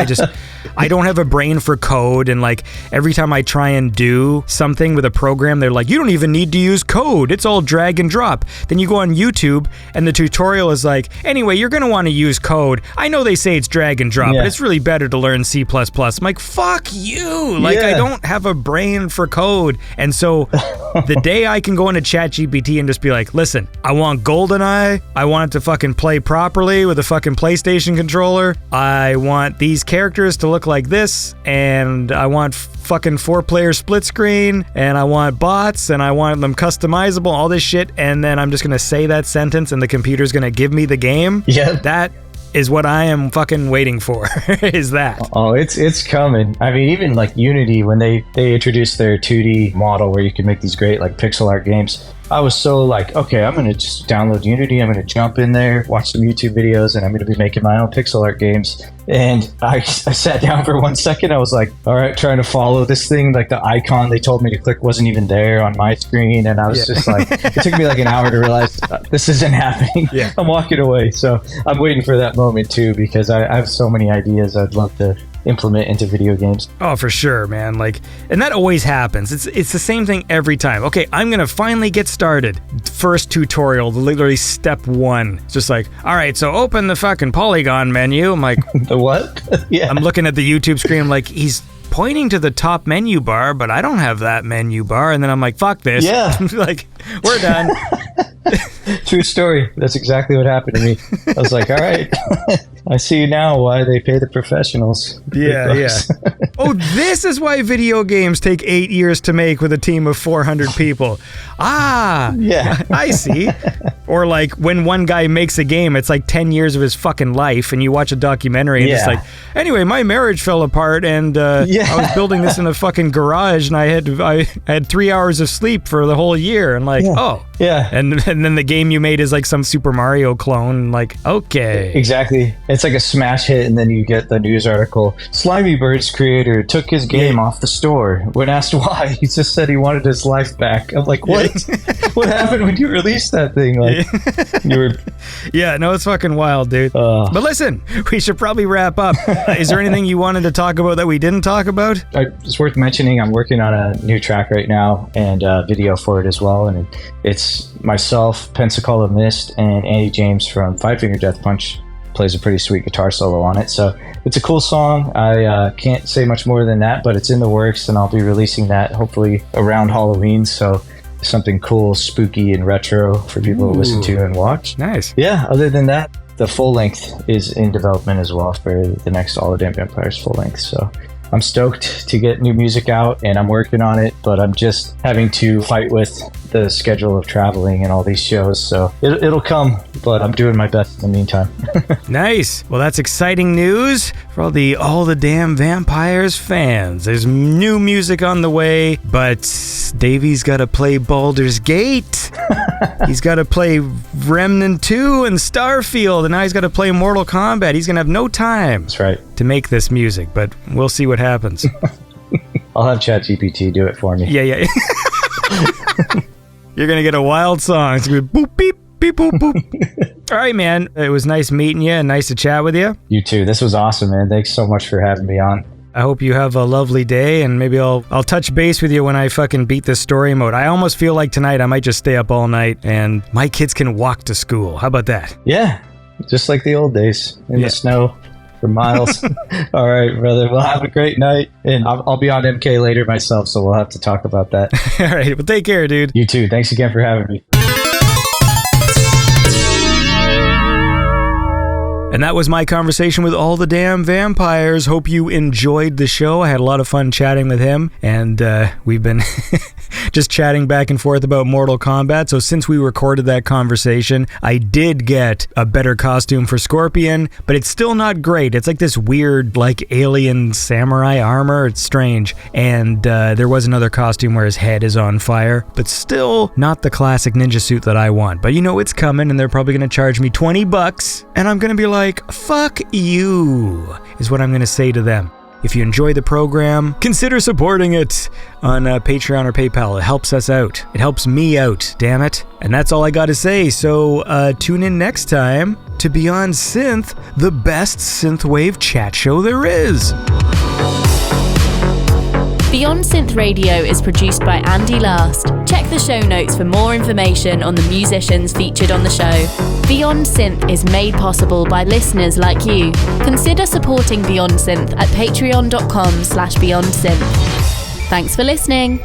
I don't have a brain for code. And like every time I try and do something with a program, they're like, you don't even need to use code. It's all drag and drop. Then you go on YouTube and the tutorial is like, anyway, you're going to want to use code. I know they say it's drag and drop, but it's really better to learn C++. I'm like, fuck you. Like, I don't have a brain for code. And so the day I can go into ChatGPT and just be like, listen, I want GoldenEye. I want it to fucking play properly with a fucking PlayStation controller. I want these characters to look like this. And I want fucking 4-player split screen, and I want bots, and I want them customizable, all this shit. And then I'm just going to say that sentence and the computer's going to give me the game. Yeah. That is what I am fucking waiting for, is that. Oh, it's coming. I mean, even like Unity, when they introduced their 2D model where you can make these great like pixel art games, I was so like, okay, I'm going to just download Unity. I'm going to jump in there, watch some YouTube videos, and I'm going to be making my own pixel art games. And I sat down for 1 second. I was like, all right, trying to follow this thing. Like the icon they told me to click wasn't even there on my screen. And I was just like, it took me like an hour to realize this isn't happening. Yeah. I'm walking away. So I'm waiting for that moment too, because I have so many ideas I'd love to implement into video games. Oh, for sure, man. Like, and that always happens. It's the same thing every time. Okay, I'm gonna finally get started. First tutorial, literally step 1. It's just like, all right, so open the fucking polygon menu. I'm like, The what? Yeah. I'm looking at the YouTube screen. I'm like, he's pointing to the top menu bar, but I don't have that menu bar. And then I'm like, fuck this. Yeah. Like, we're done. True story. That's exactly what happened to me. I was like, all right, I see now why they pay the professionals. Yeah. Oh, this is why video games take 8 years to make with a team of 400 people. Ah, Yeah. I see. Or like when one guy makes a game, it's like 10 years of his fucking life, and you watch a documentary and it's Yeah. like, anyway, my marriage fell apart, and Yeah. I was building this in a fucking garage, and I had 3 hours of sleep for the whole year, and like, Yeah. oh. Yeah. And then the game you made is like some Super Mario clone, and like, okay. Exactly. It's like a smash hit, and then you get the news article. Slimy Bird's creator took his game off the store. When asked why, he just said he wanted his life back. I'm like, what? What happened when you released that thing? Like, you were... Yeah, no, it's fucking wild, dude. But listen, we should probably wrap up. Is there anything you wanted to talk about that we didn't talk about? It's worth mentioning, I'm working on a new track right now and video for it as well. And it's myself, Pensacola Mist, and Andy James from Five Finger Death Punch plays a pretty sweet guitar solo on it. So it's a cool song. I can't say much more than that, but it's in the works, and I'll be releasing that hopefully around Halloween. So something cool, spooky, and retro for people to listen to and watch. Nice. Yeah, other than that, the full length is in development as well for the next All the Damn Vampires full length. So I'm stoked to get new music out, and I'm working on it, but I'm just having to fight with the schedule of traveling and all these shows. So it'll come, but I'm doing my best in the meantime. Nice. Well, that's exciting news for all the Damn Vampires fans. There's new music on the way, but Davey's got to play Baldur's Gate. He's got to play Remnant 2 and Starfield, and now he's got to play Mortal Kombat. He's going to have no time That's right. to make this music, but we'll see what happens. I'll have ChatGPT do it for me. Yeah. You're going to get a wild song. It's going to be boop, beep, beep, boop, boop. All right, man. It was nice meeting you and nice to chat with you. You too. This was awesome, man. Thanks so much for having me on. I hope you have a lovely day, and maybe I'll touch base with you when I fucking beat this story mode. I almost feel like tonight I might just stay up all night, and my kids can walk to school. How about that? Yeah, just like the old days in the snow for miles. All right, brother. Well, have a great night, and I'll be on MK later myself, so we'll have to talk about that. All right, well, take care, dude. You too. Thanks again for having me. And that was my conversation with All the Damn Vampires. Hope you enjoyed the show. I had a lot of fun chatting with him, and we've been just chatting back and forth about Mortal Kombat. So since we recorded that conversation, I did get a better costume for Scorpion, but it's still not great. It's like this weird, like, alien samurai armor. It's strange. And there was another costume where his head is on fire, but still not the classic ninja suit that I want. But you know it's coming, and they're probably going to charge me $20, and I'm going to be like, fuck you, is what I'm going to say to them. If you enjoy the program, consider supporting it on Patreon or PayPal. It helps us out. It helps me out, damn it. And that's all I got to say. So tune in next time to Beyond Synth, the best synthwave chat show there is. Beyond Synth Radio is produced by Andy Last. Check the show notes for more information on the musicians featured on the show. Beyond Synth is made possible by listeners like you. Consider supporting Beyond Synth at patreon.com/BeyondSynth. Thanks for listening.